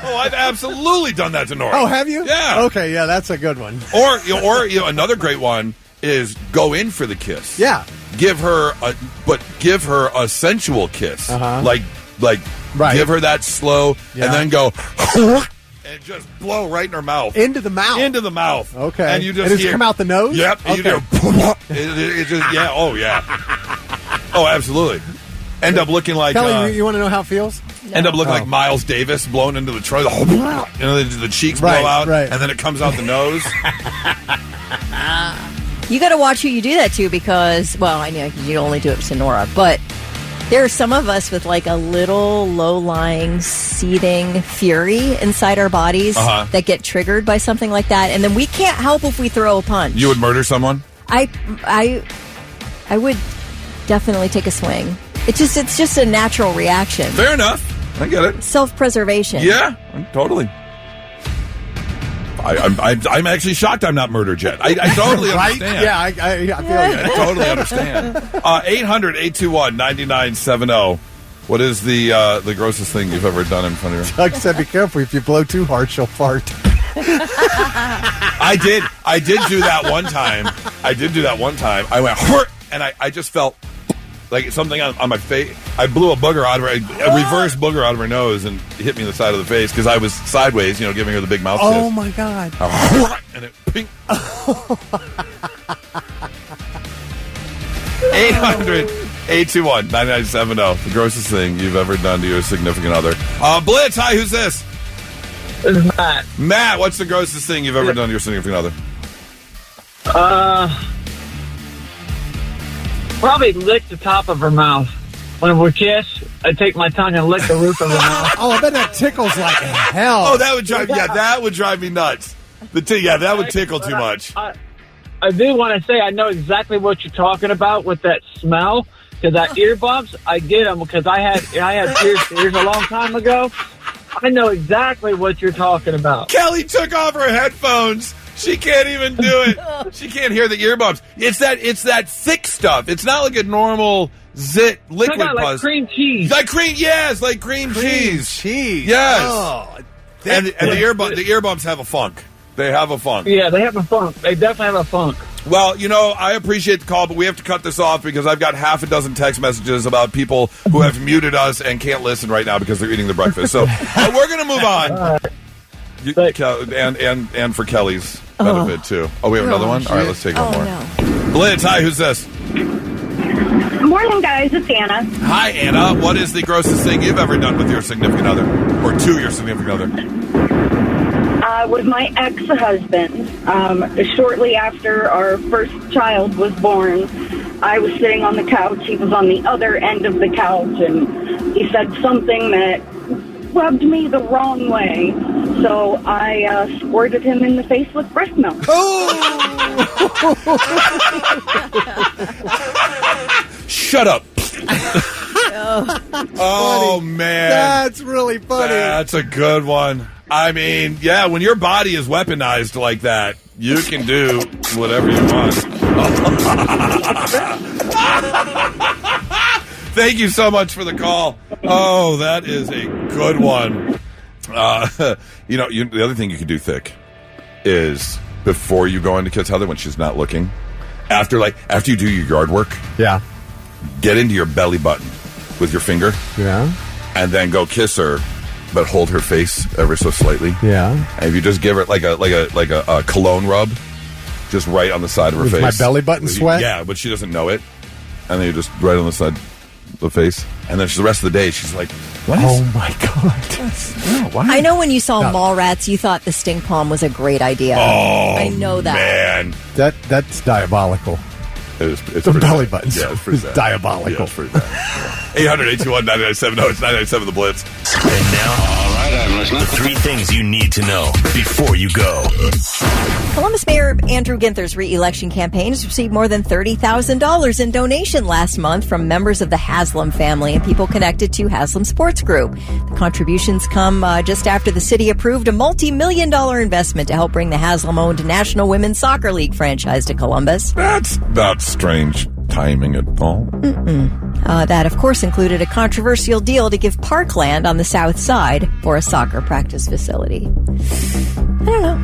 Oh, I've absolutely done that to Nora. Oh, have you? Yeah. Okay, yeah, that's a good one. Or another great one is go in for the kiss. Yeah. Give her a sensual kiss. Like right. Give her that slow and then go and just blow right in her mouth. Into the mouth. Into the mouth. Okay. And you just come out the nose? Yep. Okay. You do it just, yeah. Oh, yeah. Oh, absolutely. End up looking like... Kelly, you want to know how it feels? No. End up looking like Miles Davis blown into the trunk. The cheeks blow out, and then it comes out the nose. You got to watch who you do that to because, well, I know you only do it to Nora, but there are some of us with like a little low-lying, seething fury inside our bodies that get triggered by something like that, and then we can't help if we throw a punch. You would murder someone? I would definitely take a swing. It's just a natural reaction. Fair enough. I get it. Self-preservation. Yeah, totally. I'm actually shocked I'm not murdered yet. I totally understand. Yeah, I feel you. I totally understand. 800-821-9970. What is the grossest thing you've ever done in front of her? Doug said, "Be careful. If you blow too hard, she'll fart." I did do that one time. I went hurt, and I just felt like something on my face. I blew a booger out of her, a reverse booger out of her nose, and it hit me in the side of the face because I was sideways, giving her the big mouth kiss. Oh my God! And it ping. 800-821-9970. The grossest thing you've ever done to your significant other. Blitz, hi, who's this? This is Matt. Matt, what's the grossest thing you've ever done to your significant other? Probably lick the top of her mouth. When we kiss, I take my tongue and lick the roof of her mouth. Oh, I bet that tickles like hell. Oh, that would drive me nuts. That would tickle too much. I do want to say I know exactly what you're talking about with that smell. Because that earbuds, I get them because I had ears a long time ago. I know exactly what you're talking about. Kelly took off her headphones. She can't even do it. She can't hear the earbuds. It's that thick stuff. It's not like a normal zit liquid like puzz. Cream cheese. Like cream cheese. Yes. Oh, and the earbuds have a funk. They have a funk. Yeah, they have a funk. They definitely have a funk. Well, I appreciate the call, but we have to cut this off because I've got half a dozen text messages about people who have muted us and can't listen right now because they're eating their breakfast. So we're going to move on. And for Kelly's benefit, too. Oh, we have another one? All right, let's take one more. No. Blitz, hi, who's this? Good morning, guys. It's Anna. Hi, Anna. What is the grossest thing you've ever done with your significant other, or to your significant other? With my ex-husband, shortly after our first child was born, I was sitting on the couch. He was on the other end of the couch, and he said something that rubbed me the wrong way. So I squirted him in the face with breast milk. Shut up. Oh, man. That's really funny. That's a good one. I mean, yeah, when your body is weaponized like that, you can do whatever you want. Thank you so much for the call. Oh, that is a good one. The other thing you can do, Thick, is before you go into kiss Heather when she's not looking, after you do your yard work, yeah, get into your belly button with your finger, yeah, and then go kiss her, but hold her face ever so slightly, yeah. And if you just give her like a cologne rub, just right on the side of her With face, my belly button sweat. Yeah, but she doesn't know it, and then you just right on the side of the face, and then the rest of the day she's like, "What? Oh my god! No, why?" I know when you saw Mallrats, you thought the stink palm was a great idea. Oh, I know that. Man, that's diabolical. It's the belly buttons. Yeah, it's pretty bad. Diabolical. Yeah, it's pretty bad. 800-821-9970. It's 997 The Blitz. And now, all right, I'm listening. The 3 things you need to know before you go. Columbus Mayor Andrew Ginther's re-election campaign has received more than $30,000 in donation last month from members of the Haslam family and people connected to Haslam Sports Group. The contributions come just after the city approved a multi-million-dollar investment to help bring the Haslam-owned National Women's Soccer League franchise to Columbus. That's not strange timing at all. That, of course, included a controversial deal to give parkland on the south side for a soccer practice facility. I don't know.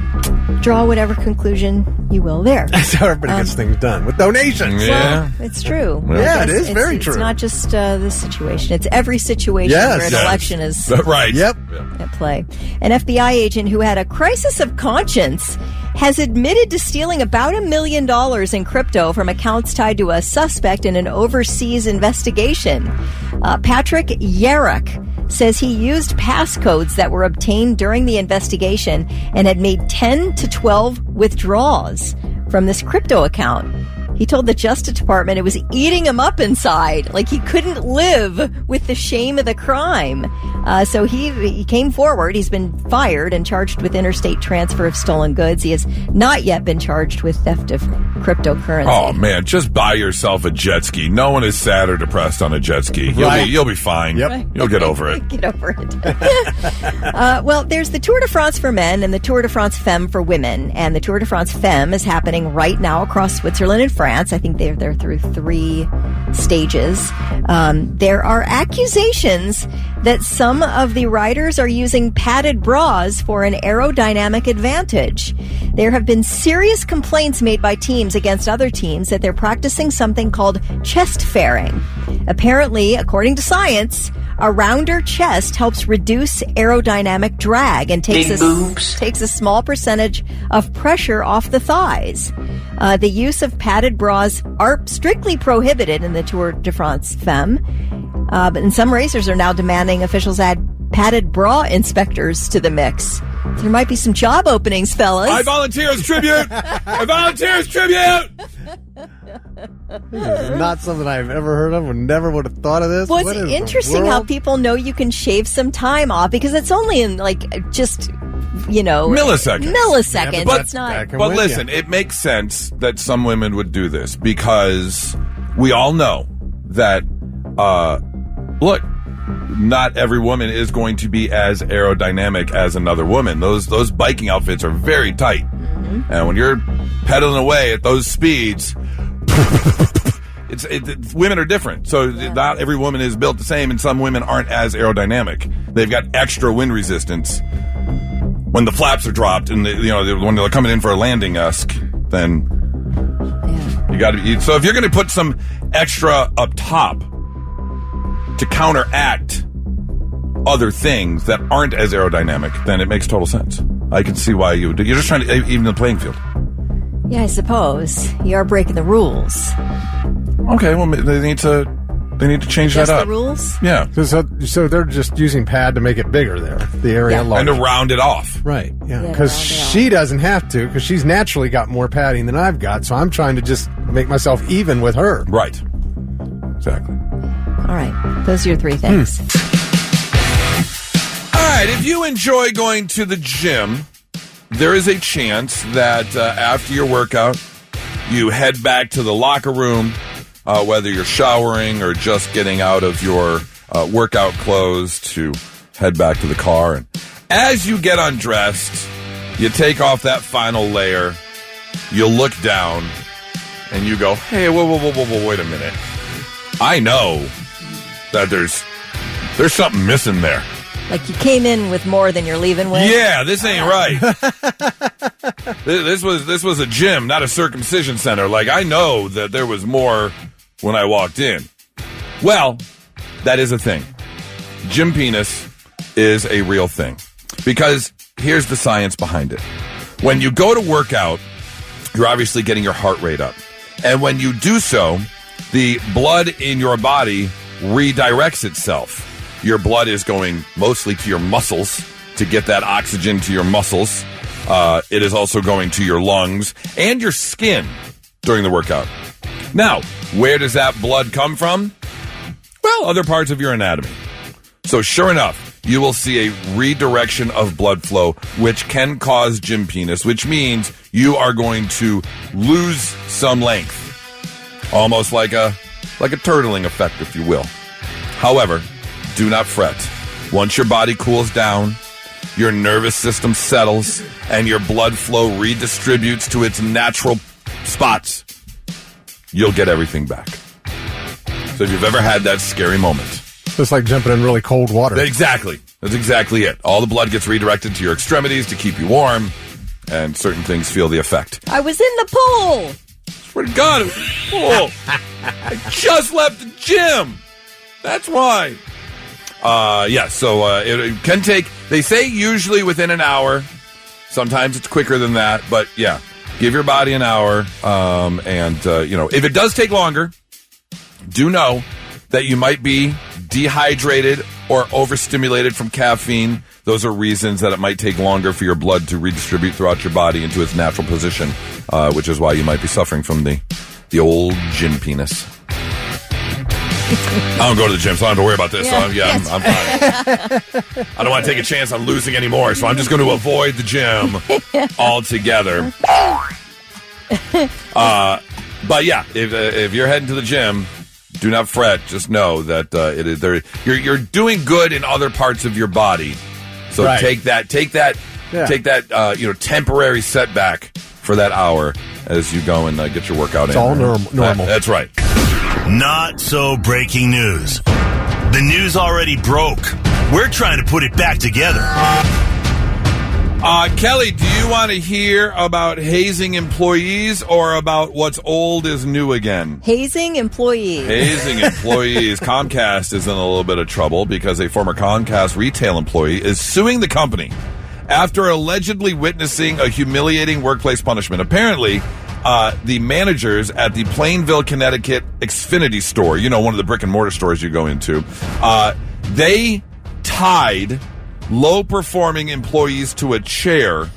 Draw whatever conclusion you will there. That's how everybody gets things done, with donations. Yeah. Well, it's true. Yeah, it is very true. It's not just this situation. It's every situation where an election is right. Yep. at play. An FBI agent who had a crisis of conscience has admitted to stealing about $1 million in crypto from accounts tied to a suspect in an overseas investigation. Patrick Yarrick says he used passcodes that were obtained during the investigation and had made 10 to 12 withdrawals from this crypto account. He told the Justice Department it was eating him up inside, like he couldn't live with the shame of the crime. So he came forward. He's been fired and charged with interstate transfer of stolen goods. He has not yet been charged with theft of cryptocurrency. Oh, man, just buy yourself a jet ski. No one is sad or depressed on a jet ski. You'll be fine. Yep. You'll get over it. Get over it. Well, there's the Tour de France for men and the Tour de France Femme for women. And the Tour de France Femme is happening right now across Switzerland and France. I think they're through 3 stages. There are accusations that some of the riders are using padded bras for an aerodynamic advantage. There have been serious complaints made by teams against other teams that they're practicing something called chest fairing. Apparently, according to science, a rounder chest helps reduce aerodynamic drag and takes a small percentage of pressure off the thighs. The use of padded bras are strictly prohibited in the Tour de France Femme, but some racers are now demanding officials add padded bra inspectors to the mix. There might be some job openings, fellas. I volunteer as tribute. I volunteer as tribute. This is not something I've ever heard of, or never would have thought of this. Well, it's interesting how people know you can shave some time off because it's only in just milliseconds. Milliseconds. But, it's not. But listen, it makes sense that some women would do this because we all know that. Look, not every woman is going to be as aerodynamic as another woman. Those biking outfits are very tight, and when you're pedaling away at those speeds. Women are different, so not every woman is built the same, and some women aren't as aerodynamic. They've got extra wind resistance when the flaps are dropped, and when they're coming in for a landing, then you got to. So if you're going to put some extra up top to counteract other things that aren't as aerodynamic, then it makes total sense. I can see why you would do. You're just trying to even the playing field. Yeah, I suppose. You are breaking the rules. Okay, well, they need to They need to change Just that up. the rules? Yeah. So they're just using pad to make it bigger there, the area larger. And to round it off. Right, yeah. Yeah, Because round it off. she doesn't have to, because she's naturally got more padding than I've got, so I'm trying to just make myself even with her. Right. Exactly. All right. Those are your three things. All right. If you enjoy going to the gym, there is a chance that after your workout, you head back to the locker room, whether you're showering or just getting out of your workout clothes to head back to the car. And as you get undressed, you take off that final layer, you look down, and you go, hey, whoa, wait a minute. I know that there's something missing there. Like you came in with more than you're leaving with? Yeah, this ain't right. This was a gym, not a circumcision center. Like, I know that there was more when I walked in. Well, that is a thing. Gym penis is a real thing. Because here's the science behind it. When you go to work out, you're obviously getting your heart rate up. And when you do so, the blood in your body redirects itself. Your blood is going mostly to your muscles to get that oxygen to your muscles. It is also going to your lungs and your skin during the workout. Now, where does that blood come from? Well, other parts of your anatomy. So sure enough, you will see a redirection of blood flow, which can cause gym penis, which means you are going to lose some length. Almost like a turtling effect, if you will. However, do not fret. Once your body cools down, your nervous system settles, and your blood flow redistributes to its natural spots, you'll get everything back. So if you've ever had that scary moment. It's like jumping in really cold water. Exactly. That's exactly it. All the blood gets redirected to your extremities to keep you warm, and certain things feel the effect. I was in the pool. Swear to God, it was full. I just left the gym. That's why. So it can take, they say usually within an hour. Sometimes it's quicker than that, but yeah, give your body an hour. If it does take longer, do know that you might be dehydrated or overstimulated from caffeine. Those are reasons that it might take longer for your blood to redistribute throughout your body into its natural position, which is why you might be suffering from the old gym penis. I don't go to the gym, so I don't have to worry about this. Yeah. So I'm fine. I don't want to take a chance on losing anymore, so I'm just going to avoid the gym altogether. But yeah, if you're heading to the gym, do not fret. Just know that you're doing good in other parts of your body. So right. take that temporary setback for that hour as you go and get your workout in. It's all normal. That's right. Not so breaking news. The news already broke. We're trying to put it back together. Kelly, do you want to hear about hazing employees or about what's old is new again? Hazing employees. Hazing employees. Comcast is in a little bit of trouble because a former Comcast retail employee is suing the company after allegedly witnessing a humiliating workplace punishment. Apparently, the managers at the Plainville, Connecticut Xfinity store, one of the brick and mortar stores you go into, they tied low-performing employees to a chair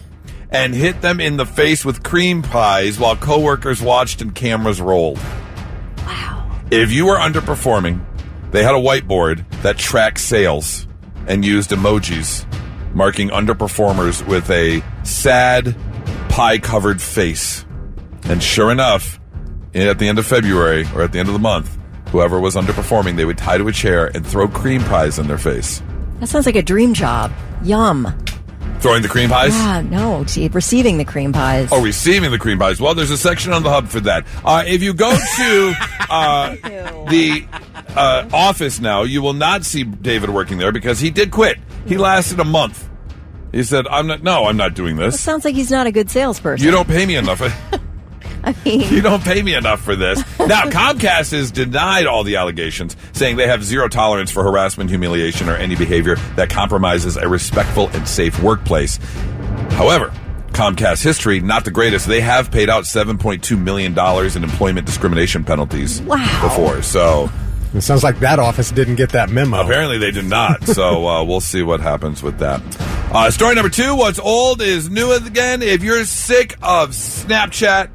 and hit them in the face with cream pies while coworkers watched and cameras rolled. Wow. If you were underperforming, they had a whiteboard that tracked sales and used emojis marking underperformers with a sad, pie-covered face. And sure enough, at the end of February or at the end of the month, whoever was underperforming, they would tie to a chair and throw cream pies in their face. That sounds like a dream job. Yum. Throwing the cream pies? Yeah, no. Receiving the cream pies. Oh, receiving the cream pies. Well, there's a section on the hub for that. If you go to the office now, you will not see David working there because he did quit. He lasted a month. He said, I'm not doing this. That sounds like he's not a good salesperson. You don't pay me enough. You don't pay me enough for this. Now, Comcast has denied all the allegations, saying they have zero tolerance for harassment, humiliation, or any behavior that compromises a respectful and safe workplace. However, Comcast history, not the greatest. They have paid out $7.2 million in employment discrimination penalties before. So It sounds like that office didn't get that memo. Apparently they did not, so we'll see what happens with that. Story number 2, what's old is new again. If you're sick of Snapchat,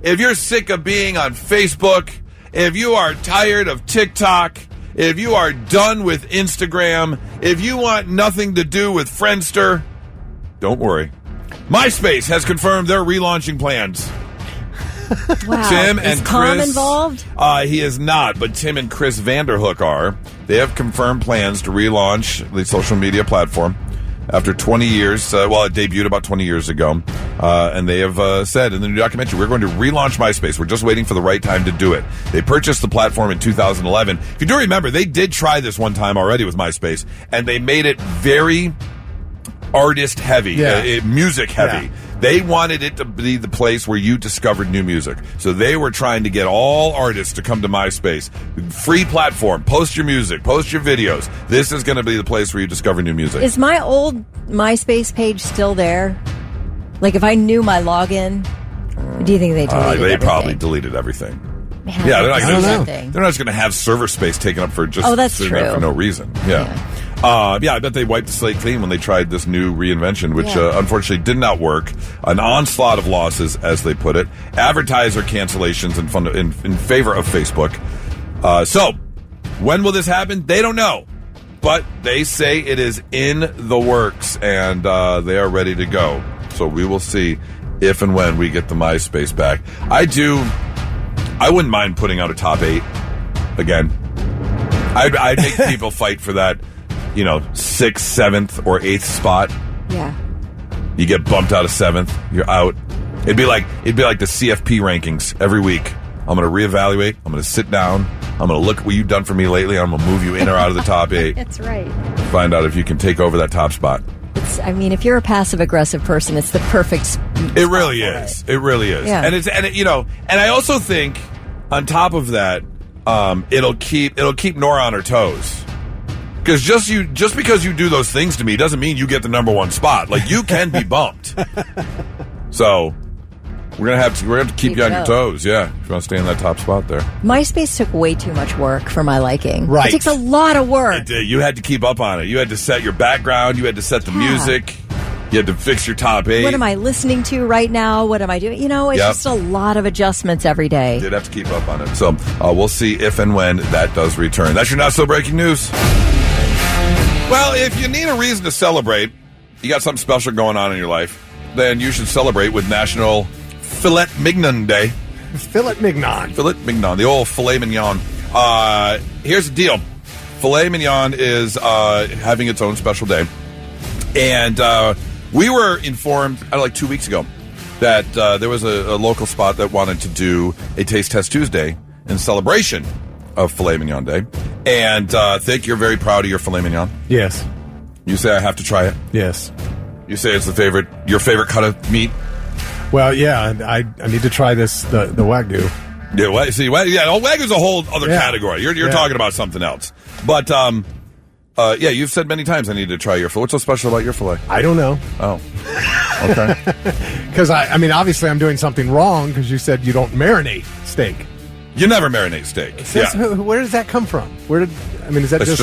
if you're sick of being on Facebook, if you are tired of TikTok, if you are done with Instagram, if you want nothing to do with Friendster, don't worry. MySpace has confirmed their relaunching plans. Wow. Tim is and Tom Chris involved? He is not, but Tim and Chris Vanderhook are. They have confirmed plans to relaunch the social media platform after 20 years. It debuted about 20 years ago. And they have said in the new documentary, we're going to relaunch MySpace. We're just waiting for the right time to do it. They purchased the platform in 2011. If you do remember, they did try this one time already with MySpace, and they made it very artist heavy, music heavy. Yeah. They wanted it to be the place where you discovered new music. So they were trying to get all artists to come to MySpace. Free platform. Post your music. Post your videos. This is going to be the place where you discover new music. Is my old MySpace page still there? Like, if I knew my login, do you think they deleted everything? They probably deleted everything. Man, they're not just going to have server space taken up for just that's true. For no reason. I bet they wiped the slate clean when they tried this new reinvention, which unfortunately did not work. An onslaught of losses, as they put it. Advertiser cancellations in favor of Facebook. So, when will this happen? They don't know. But they say it is in the works, and they are ready to go. So we will see if and when we get the MySpace back. I wouldn't mind putting out a top 8 again. I'd make people fight for that, 6th, 7th, or 8th spot. Yeah. You get bumped out of 7th, you're out. It'd be like the CFP rankings every week. I'm going to reevaluate. I'm going to sit down. I'm going to look at what you've done for me lately. I'm going to move you in or out of the top 8. That's right. Find out if you can take over that top spot. If you're a passive-aggressive person, it's the perfect It really is. It really is. Yeah. And I also think on top of that, it'll keep Nora on her toes. Because just because you do those things to me doesn't mean you get the number 1 spot. Like, you can be bumped. So we're gonna have to keep you on your toes, if you want to stay in that top spot there. MySpace took way too much work for my liking. Right. It takes a lot of work. It did. You had to keep up on it. You had to set your background. You had to set the music. You had to fix your top 8. What am I listening to right now? What am I doing? It's just a lot of adjustments every day. You did have to keep up on it. So we'll see if and when that does return. That's your Not So Breaking News. Well, if you need a reason to celebrate, you got something special going on in your life, then you should celebrate with National Filet Mignon Day. Filet Mignon. Filet Mignon, the old filet mignon. Here's the deal. Filet mignon is having its own special day. And we were informed, 2 weeks ago, that there was a local spot that wanted to do a Taste Test Tuesday in celebration of Filet Mignon Day. And Thick, you're very proud of your Filet Mignon. Yes. You say I have to try it? Yes. You say it's your favorite cut of meat? Well, yeah, I need to try the Wagyu. Yeah, Wagyu's a whole other category. You're talking about something else. But, you've said many times I need to try your filet. What's so special about your filet? I don't know. Oh. Okay. Because, obviously I'm doing something wrong because you said you don't marinate steak. You never marinate steak. Where does that come from? Is that it's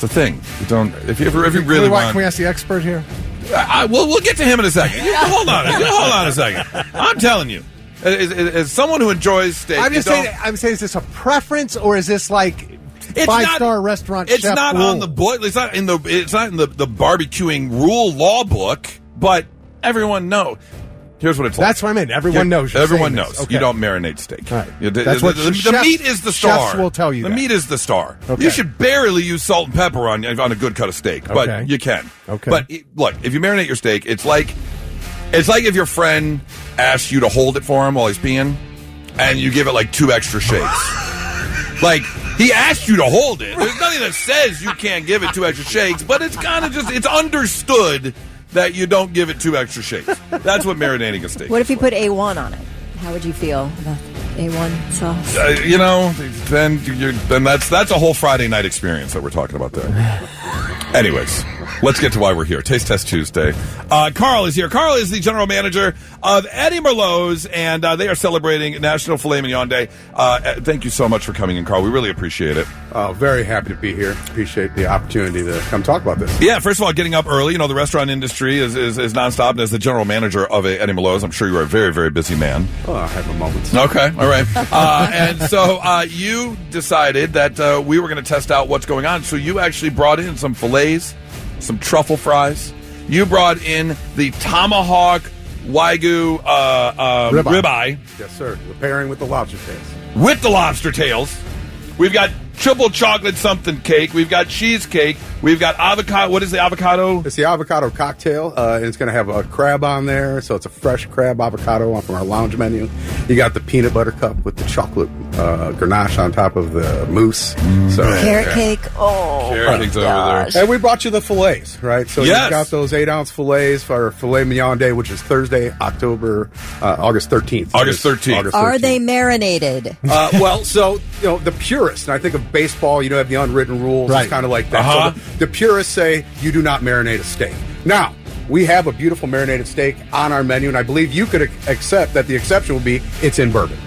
a thing. You don't, if you really want. Can we ask the expert here? We'll get to him in a second. Hold on a second. I'm telling you, as someone who enjoys steak, I'm saying, is this a preference or is this like five-star restaurant? It's chef not rule? on the book. It's not in the barbecuing rule law book. But everyone knows. Here's what it's like. That's what I meant. Everyone knows. Everyone knows. Okay. You don't marinate steak. Right. That's what the meat is the star. Chefs will tell you the meat is the star. Okay. You should barely use salt and pepper on a good cut of steak, but you can. Okay. But look, if you marinate your steak, it's like if your friend asks you to hold it for him while he's peeing, and you give it 2 extra shakes. He asked you to hold it. There's nothing that says you can't give it 2 extra shakes, but it's kind of it's understood that you don't give it 2 extra shakes. That's what marinating a steak. What if you put A1 on it? How would you feel about A1 sauce? Then that's a whole Friday night experience that we're talking about there. Anyways, let's get to why we're here. Taste Test Tuesday. Carl is here. Carl is the general manager of Eddie Merlot's, and they are celebrating National Filet Mignon Day. Thank you so much for coming in, Carl. We really appreciate it. Very happy to be here. Appreciate the opportunity to come talk about this. Yeah, first of all, getting up early. You know, the restaurant industry is nonstop. And as the general manager of Eddie Merlot's, I'm sure you are a very, very busy man. Oh, I have my moments. Okay, all right. And so you decided that we were going to test out what's going on. So you actually brought in some fillets, some truffle fries. You brought in the tomahawk Wagyu ribeye. Yes, sir. The pairing with the lobster tails. With the lobster tails. We've got triple chocolate something cake. We've got cheesecake. We've got avocado. What is the avocado? It's the avocado cocktail, and it's going to have a crab on there, so it's a fresh crab avocado from our lounge menu. You got the peanut butter cup with the chocolate ganache on top of the mousse. So Carrot cake. Oh, Carrot cake's over there. And we brought you the fillets, right? So Yes. you've got those 8-ounce fillets for Filet Mignon Day, which is Thursday, August 13th. August 13th. Are they marinated? Well, so, the purists, and I think of baseball, you have the unwritten rules. Right. It's kind of like that. Uh-huh. So the purists say you do not marinate a steak. Now, we have a beautiful marinated steak on our menu, and I believe you could accept that the exception will be it's in bourbon.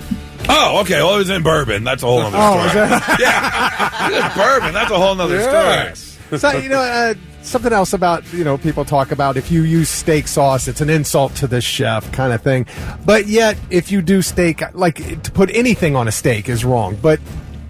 Oh, okay. Well, it was in bourbon. That's a whole other story. Yeah. It's bourbon. That's a whole other story. So, something else about, people talk about if you use steak sauce, it's an insult to the chef kind of thing. But yet, if you do steak, like to put anything on a steak is wrong. But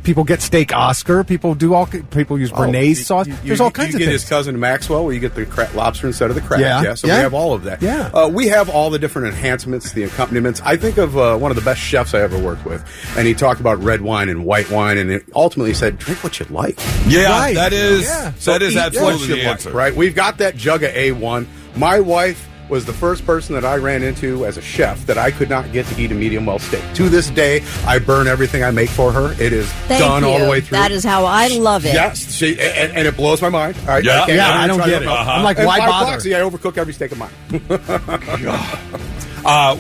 people get steak Oscar. People use Bernaise sauce. There's all kinds of things. You get things. his cousin Maxwell, where you get the lobster instead of the crab. Yeah. So Yeah. we have all of that. Yeah. We have all the different enhancements, the accompaniments. I think of one of the best chefs I ever worked with, and he talked about red wine and white wine, and it ultimately said, drink what you like. Yeah, Right. that is Yeah. that is Eat what absolutely you the like, answer. right? We've got that jug of A1. My wife was the first person that I ran into as a chef that I could not get to eat a medium well steak. To this day, I burn everything I make for her. It is Thank done you. all the way through. That is how I love it. Yes, and it blows my mind. All right, Yeah. I don't get it. I'm like, and why 5 bother? bucks, I overcook every steak of mine.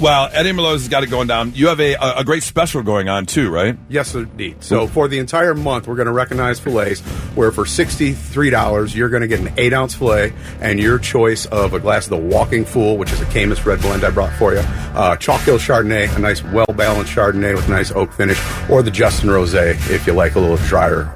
Well, Eddie Merlot's has got it going down. You have a great special going on too, right? Yes, indeed. So for the entire month, we're going to recognize fillets, where for $63, you're going to get an 8-ounce filet and your choice of a glass of the Walking Fool, which is a Camus red blend I brought for you, Chalk Hill Chardonnay, a nice well-balanced Chardonnay with a nice oak finish, or the Justin Rosé if you like a little drier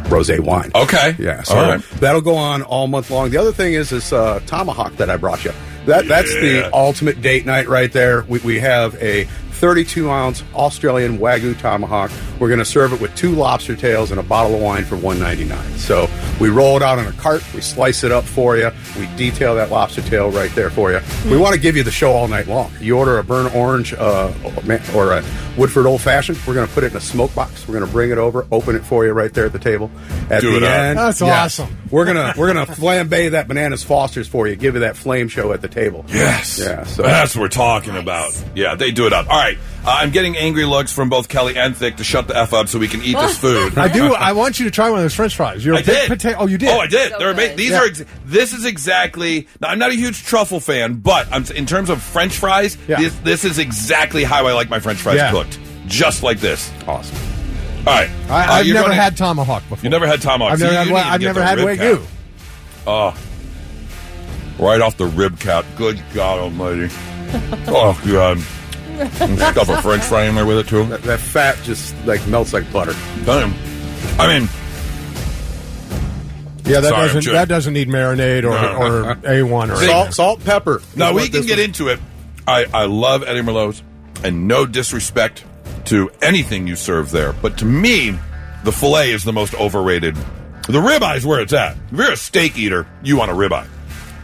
rosé wine. Okay. Yeah, so All right. that'll go on all month long. The other thing is this tomahawk that I brought you. That's the ultimate date night right there. We have a 32-ounce Australian Wagyu tomahawk. We're going to serve it with 2 lobster tails and a bottle of wine for $1.99. So we roll it out on a cart. We slice it up for you. We detail that lobster tail right there for you. We want to give you the show all night long. You order a burnt orange or a Woodford Old Fashioned. We're going to put it in a smoke box. We're going to bring it over, open it for you right there at the table. At Do the it up. end, That's yes, awesome. We're gonna flambe that bananas Foster's for you. Give you that flame show at the table. Yes. Yeah. So That's what we're talking about. Yeah, they do it up. All right. I'm getting angry looks from both Kelly and Thick to shut the F up so we can eat this food. I want you to try one of those French fries. You're a I big did. potato. Oh, you did. Oh, I did. So They're amazing. good. These Yeah. are. This is exactly. Now, I'm not a huge truffle fan, but in terms of French fries, Yeah. this is exactly how I like my French fries Yeah. cooked, just like this. awesome. All right. I've you're never gonna- had tomahawk before. You never had tomahawk. I've See, never you had. need to I've get never the had rib Wagyu. cap. Right off the rib cap. Good God Almighty. Oh God. And stuff a French fry in there with it too. That fat just melts like butter. Damn. I mean, Yeah, Sorry, I'm chewing. that doesn't need marinade or A1 or anything. Salt, pepper. now is we what can this get was. into it. I love Eddie Merlot's, and no disrespect to anything you serve there, but to me, the filet is the most overrated. The ribeye is where it's at. If you're a steak eater, you want a ribeye.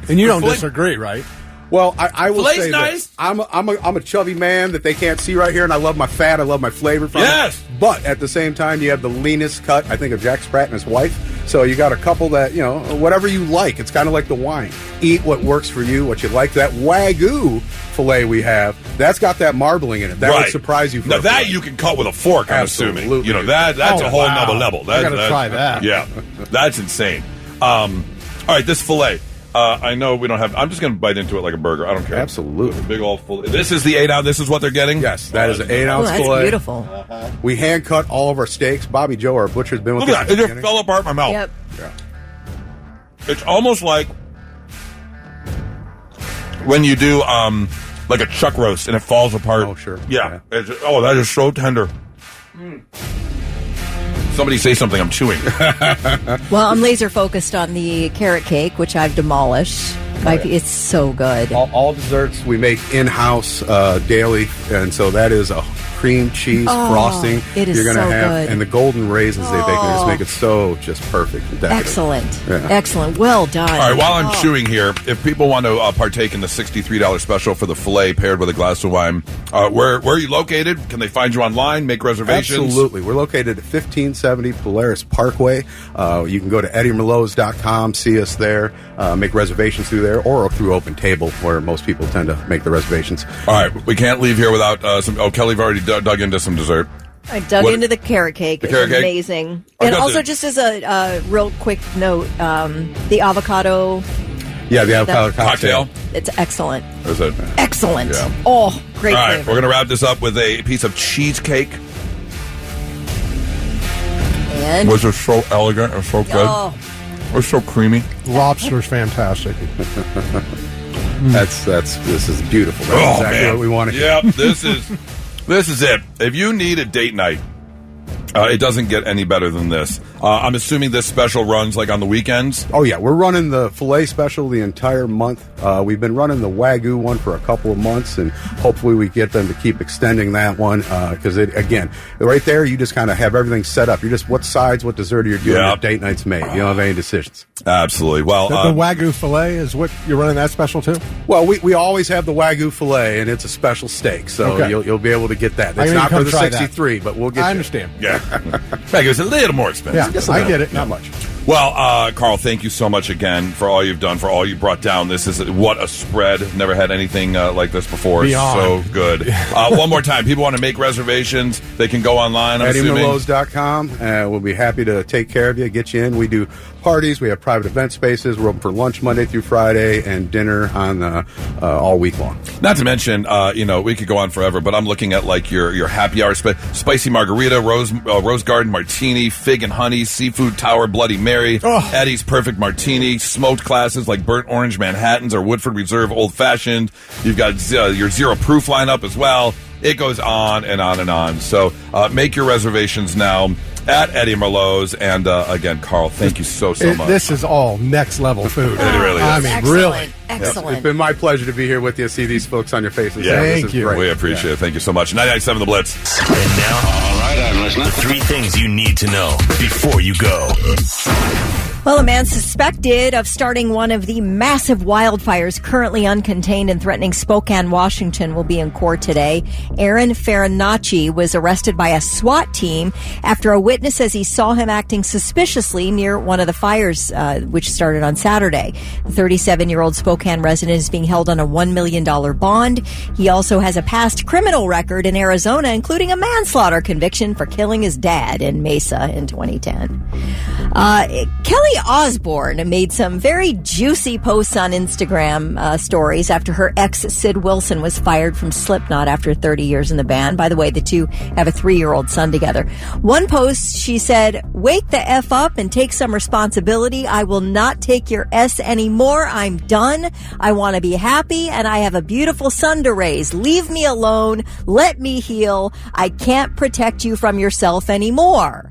And you don't Filet- disagree, right? Well, I will Filet's say nice. that I'm a chubby man that they can't see right here, and I love my fat. I love my flavor from Yes. it. But at the same time, you have the leanest cut, I think, of Jack Spratt and his wife. So you got a couple that, whatever you like. It's kind of like the wine. Eat what works for you, what you like. That Wagyu filet we have, that's got that marbling in it. That would surprise you. For Now a that filet. you can cut with a fork, I'm Absolutely. assuming. That's Oh, a whole wow. nother level. I gotta try that. Yeah, that's insane. All right, this filet. I know we don't have. I'm just going to bite into it like a burger. I don't care. Absolutely. Big old filet. This is the 8-ounce. This is what they're getting. Yes, that is an Oh, 8-ounce that's filet. beautiful. We hand cut all of our steaks. Bobby Joe, our butcher, has been with Look us. at that. It just fell apart in my mouth. Yep. Yeah. It's almost like when you do like a chuck roast and it falls apart. Oh, sure. Yeah. That is so tender. Somebody say something. I'm chewing. Well, I'm laser focused on the carrot cake, which I've demolished. It's so good. All desserts we make in-house daily, and so that is a cream cheese frosting. It is you're gonna so have, good. and the golden raisins they bake, they just make it so just perfect and decorative. Excellent. Yeah. Excellent. Well done. All right, while I'm chewing here, if people want to partake in the $63 special for the filet paired with a glass of wine, where are you located? Can they find you online, make reservations? Absolutely. We're located at 1570 Polaris Parkway. You can go to eddiemerlots.com, see us there, make reservations through there, or through Open Table, where most people tend to make the reservations. All right, we can't leave here without some... Oh, Kelly, you've already dug into some dessert. I dug into the carrot cake. It's amazing. And also, just as a real quick note, the avocado... Yeah, the avocado cocktail. It's excellent. Is it? Excellent. Yeah. Oh, great All right, flavor. we're going to wrap this up with a piece of cheesecake. And? Was it so elegant and so good? Oh. It was so creamy. Lobster's fantastic. This is beautiful. That's exactly what we want to hear. Yep, this is it. If you need a date night, it doesn't get any better than this. I'm assuming this special runs like on the weekends. Oh yeah, we're running the filet special the entire month. We've been running the Wagyu one for a couple of months, and hopefully we get them to keep extending that one because again, right there, you just kind of have everything set up. You're just what sides, what dessert you're doing. Your date night's made. You don't have any decisions. Absolutely. Well, the Wagyu filet is what you're running that special too. Well, we always have the Wagyu filet, and it's a special steak, so you'll be able to get that. It's not for the 63, but we'll get. I understand. Yeah, Wagyu is a little more expensive. Yeah. I get it. Not much. Well, Carl, thank you so much again for all you've done, for all you brought down. This is what a spread. Never had anything like this before. Beyond. So good. One more time, people want to make reservations. They can go online. EddieMerlots.com. We'll be happy to take care of you, get you in. We do parties. We have private event spaces. We're open for lunch Monday through Friday and dinner on all week long. Not to mention, we could go on forever, but I'm looking at like your happy hour, spicy margarita, rose garden martini, fig and honey, seafood tower, Bloody Mary, Eddie's perfect martini, smoked classes like burnt orange Manhattans or Woodford Reserve old fashioned. You've got your zero proof lineup as well. It goes on and on and on. So make your reservations now at Eddie Merlot's. And again, Carl, thank you so much. This is all next level food. It really is. I mean, really. Excellent. It's been my pleasure to be here with you, see these folks on your faces. Yeah, thank you. Great. We appreciate it. Thank you so much. 99.7 The Blitz. And now, all right, I'm listening. The 3 things you need to know before you go. Well, a man suspected of starting one of the massive wildfires currently uncontained and threatening Spokane, Washington, will be in court today. Aaron Farinacci was arrested by a SWAT team after a witness says he saw him acting suspiciously near one of the fires, which started on Saturday. The 37-year-old Spokane resident is being held on a $1 million bond. He also has a past criminal record in Arizona, including a manslaughter conviction for killing his dad in Mesa in 2010. Kelly Osbourne made some very juicy posts on Instagram stories after her ex Sid Wilson was fired from Slipknot after 30 years in the band. By the way, the two have a 3-year-old son together. One post, she said, "Wake the F up and take some responsibility. I will not take your S anymore. I'm done. I want to be happy and I have a beautiful son to raise. Leave me alone. Let me heal. I can't protect you from yourself anymore."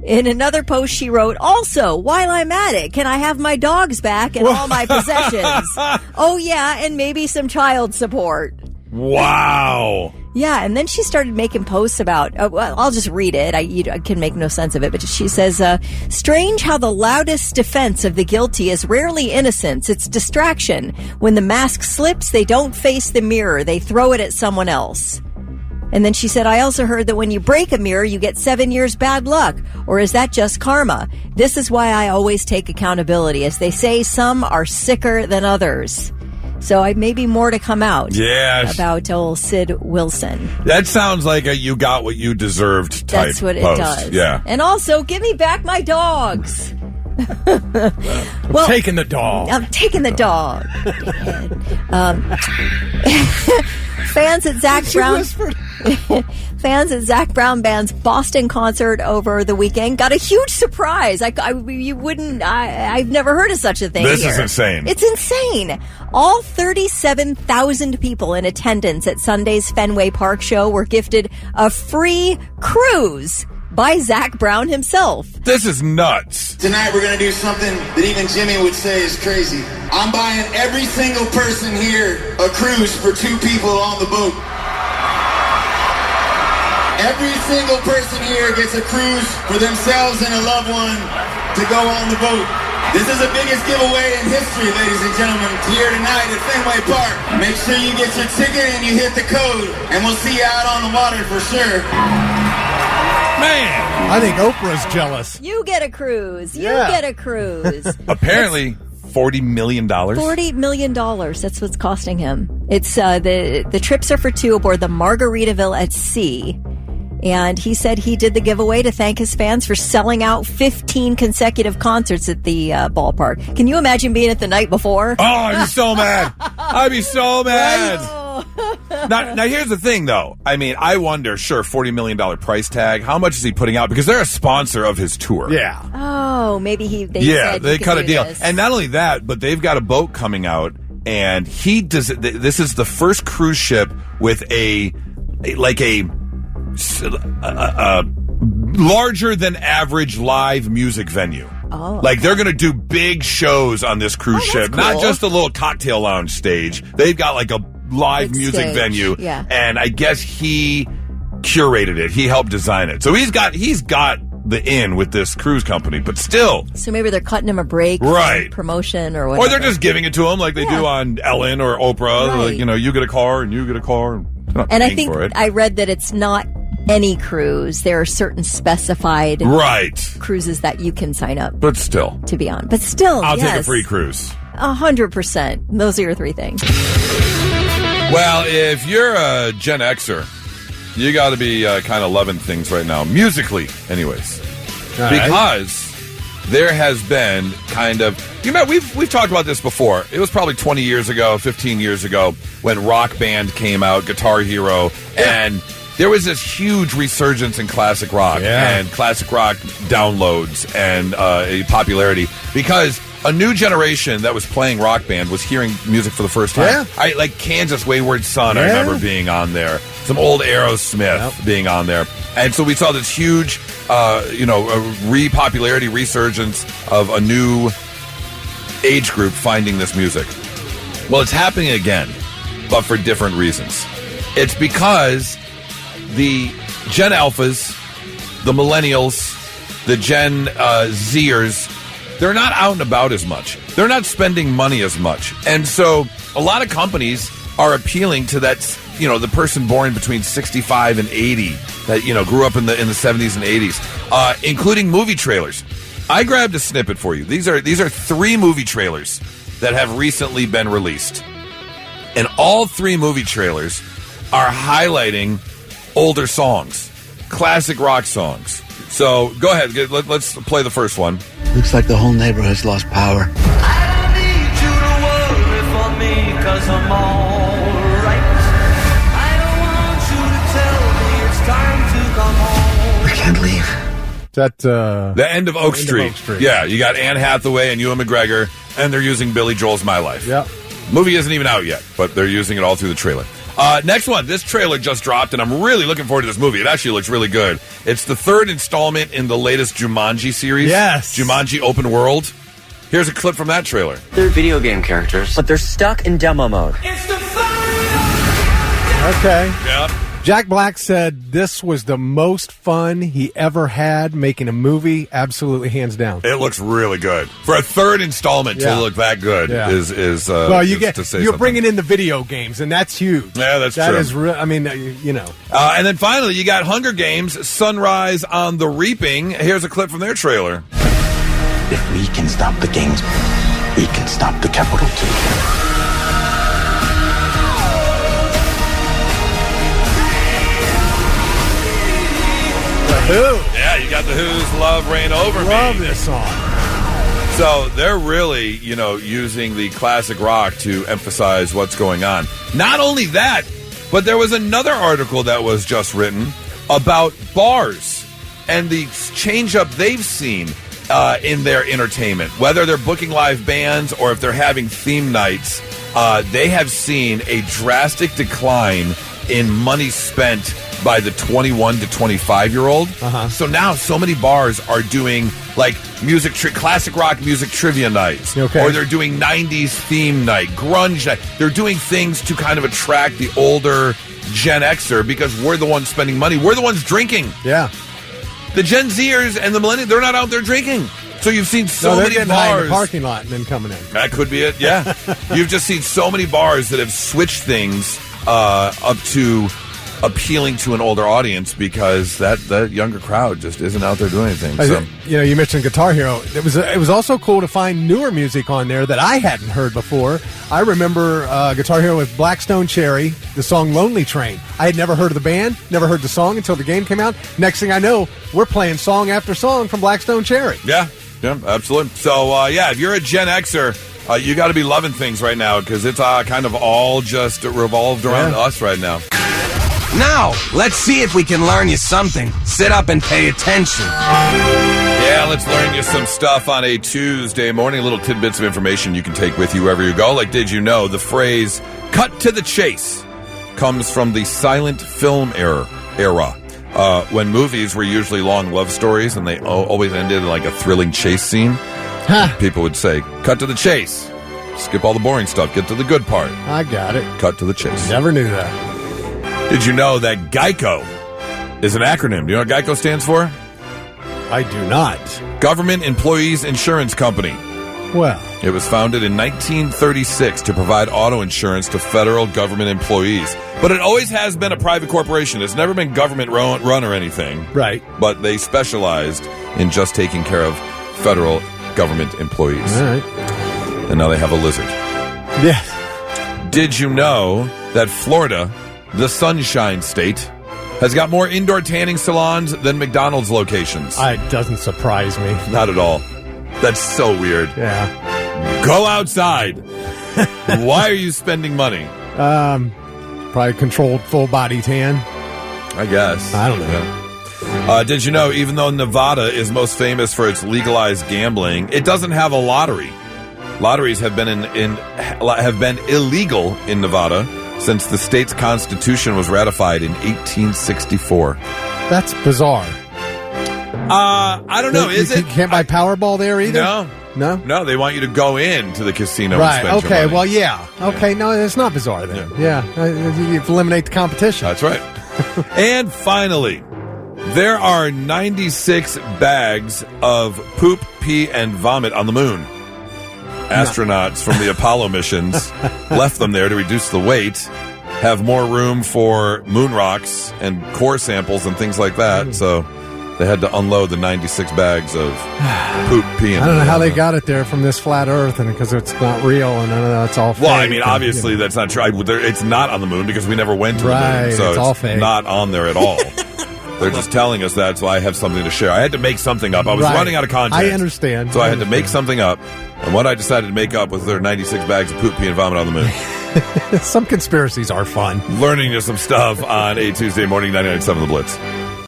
In another post, she wrote, "Also, while I'm at it, can I have my dogs back and all my possessions? Oh, yeah, and maybe some child support." Wow. Yeah, and then she started making posts about, well, I'll just read it. I can make no sense of it, but she says, "Strange how the loudest defense of the guilty is rarely innocence. It's distraction. When the mask slips, they don't face the mirror. They throw it at someone else." And then she said, "I also heard that when you break a mirror, you get 7 years bad luck. Or is that just karma? This is why I always take accountability. As they say, some are sicker than others." So maybe more to come out about old Sid Wilson. That sounds like a you got what you deserved type That's what post. It does. Yeah. And also, give me back my dogs. Well, taking the dog. I'm taking the dog. Fans at Zach Brown Band's Boston concert over the weekend got a huge surprise. I've never heard of such a thing. This here. is insane. It's insane. All 37,000 people in attendance at Sunday's Fenway Park show were gifted a free cruise by Zach Brown himself. This is nuts. Tonight we're going to do something that even Jimmy would say is crazy. I'm buying every single person here a cruise for 2 people on the boat. Every single person here gets a cruise for themselves and a loved one to go on the boat. This is the biggest giveaway in history, ladies and gentlemen, here tonight at Fenway Park. Make sure you get your ticket and you hit the code, and we'll see you out on the water for sure. Man, I think Oprah's jealous. You get a cruise. You get a cruise. Apparently, $40 million. $40 million. That's what's costing him. It's the trips are for 2 aboard the Margaritaville at Sea. And he said he did the giveaway to thank his fans for selling out 15 consecutive concerts at the ballpark. Can you imagine being at the night before? Oh, I'd be so mad. I'd be so mad. Now, here's the thing, though. I mean, I wonder, sure, $40 million price tag. How much is he putting out? Because they're a sponsor of his tour. Yeah. Oh, maybe they cut a deal. This. And not only that, but they've got a boat coming out, and he does. This is the first cruise ship with a larger than average live music venue. Oh. Like they're going to do big shows on this cruise ship, cool. not just a little cocktail lounge stage. They've got like a live Big music stage. venue, Yeah. and I guess he curated it. He helped design it, so he's got the in with this cruise company, but still. So maybe they're cutting him a break, right? Promotion or whatever, or they're just giving it to him like they do on Ellen or Oprah. Right. Like, you get a car and you get a car. And I think for it. I read that it's not any cruise. There are certain specified cruises that you can sign up, but still to be on. But still, I'll take a free cruise. 100%. Those are your 3 things. Well, if you're a Gen Xer, you got to be kind of loving things right now, musically, anyways, because there has been kind of we've talked about this before. It was probably 20 years ago, 15 years ago when Rock Band came out, Guitar Hero, and there was this huge resurgence in classic rock and classic rock downloads and popularity because a new generation that was playing Rock Band was hearing music for the first time. Yeah. Like Kansas Wayward Son, I remember being on there. Some old Aerosmith being on there. And so we saw this huge, popularity resurgence of a new age group finding this music. Well, it's happening again, but for different reasons. It's because the Gen Alphas, the Millennials, the Gen Zers, they're not out and about as much. They're not spending money as much. And so a lot of companies are appealing to that, the person born between 65 and 80 that, grew up in the 70s and 80s, including movie trailers. I grabbed a snippet for you. These are 3 movie trailers that have recently been released. And all 3 movie trailers are highlighting older songs, classic rock songs. So go ahead, let's play the first one. Looks like the whole neighborhood's lost power. I don't need you to worry for me, 'cause I'm alright. I don't want you to tell me it's time to come home. We can't leave. The end of Oak Street. Yeah, you got Anne Hathaway and Ewan McGregor, and they're using Billy Joel's My Life. Yeah. Movie isn't even out yet, but they're using it all through the trailer. Next one. This trailer just dropped, and I'm really looking forward to this movie. It actually looks really good. It's the 3rd installment in the latest Jumanji series. Yes. Jumanji Open World. Here's a clip from that trailer. They're video game characters, but they're stuck in demo mode. Okay. Yeah. Jack Black said this was the most fun he ever had making a movie. Absolutely, hands down. It looks really good for a 3rd installment to look that good. Yeah. Is well, you're something. Bringing in the video games, and that's huge. Yeah, that's true. That is real. I mean, And then finally, you got Hunger Games: Sunrise on the Reaping. Here's a clip from their trailer. If we can stop the games, we can stop the Capitol too. Who? Yeah, you got the Who's Love Reign Over Me. Love this song. So they're really, using the classic rock to emphasize what's going on. Not only that, But there was another article that was just written about bars and the change-up they've seen in their entertainment. Whether they're booking live bands or if they're having theme nights, they have seen a drastic decline in money spent by the 21 to 25-year-old. So now so many bars are doing like classic rock music trivia nights. Okay. Or they're doing 90s theme night, grunge night. They're doing things to kind of attract the older Gen Xer because we're the ones spending money. We're the ones drinking. Yeah. The Gen Zers and the millennials, they're not out there drinking. So you've seen so many getting high in bars. the parking lot and then coming in. That could be it, yeah. You've just seen so many bars that have switched things up to appealing to an older audience because that younger crowd just isn't out there doing anything. So. You mentioned Guitar Hero. It was also cool to find newer music on there that I hadn't heard before. I remember Guitar Hero with Blackstone Cherry, the song Lonely Train. I had never heard of the band, never heard the song until the game came out. Next thing I know, we're playing song after song from Blackstone Cherry. Yeah, absolutely. So, if you're a Gen Xer, you got to be loving things right now because it's kind of all just revolved around us right now. Now, let's see if we can learn you something. Sit up and pay attention. Yeah, let's learn you some stuff on a Tuesday morning. Little tidbits of information you can take with you wherever you go. Like, did you know the phrase, cut to the chase, comes from the silent film era. When movies were usually long love stories and they always ended in like a thrilling chase scene, people would say, cut to the chase. Skip all the boring stuff. Get to the good part. I got it. Cut to the chase. Never knew that. Did you know that GEICO is an acronym? Do you know what GEICO stands for? I do not. Government Employees Insurance Company. Well, it was founded in 1936 to provide auto insurance to federal government employees. But it always has been a private corporation. It's never been government run or anything. Right. But they specialized in just taking care of federal government employees. All right. And now they have a lizard. Yes. Did you know that Florida, the Sunshine State, has got more indoor tanning salons than McDonald's locations? It doesn't surprise me. Not at all. That's so weird. Yeah. Go outside. Why are you spending money? Probably controlled full body tan. I guess. I don't know. Yeah. Did you know, even though Nevada is most famous for its legalized gambling, it doesn't have a lottery. Lotteries have been have been illegal in Nevada since the state's constitution was ratified in 1864. That's bizarre. I don't know. You can't buy Powerball there either? No, they want you to go into the casino right. and spend your Okay, money. well, yeah. Okay, no, it's not bizarre then. Yeah. You eliminate the competition. That's right. And finally, there are 96 bags of poop, pee, and vomit on the moon. Astronauts from the Apollo missions left them there to reduce the weight, have more room for moon rocks and core samples and things like that. So they had to unload the 96 bags of poop, pee, and I don't know how they got it there from this flat Earth, and because it's not real, and I know it's all fake. Well, I mean, obviously that's not true. It's not on the moon because we never went to the moon, so it's all fake. Not on there at all. They're just telling us that, so I have something to share. I had to make something up. I was running out of content. I understand. So I had to make something up. And what I decided to make up was there are 96 bags of poop, pee, and vomit on the moon. Some conspiracies are fun. Learning you some stuff on a Tuesday morning, 99.7 The Blitz.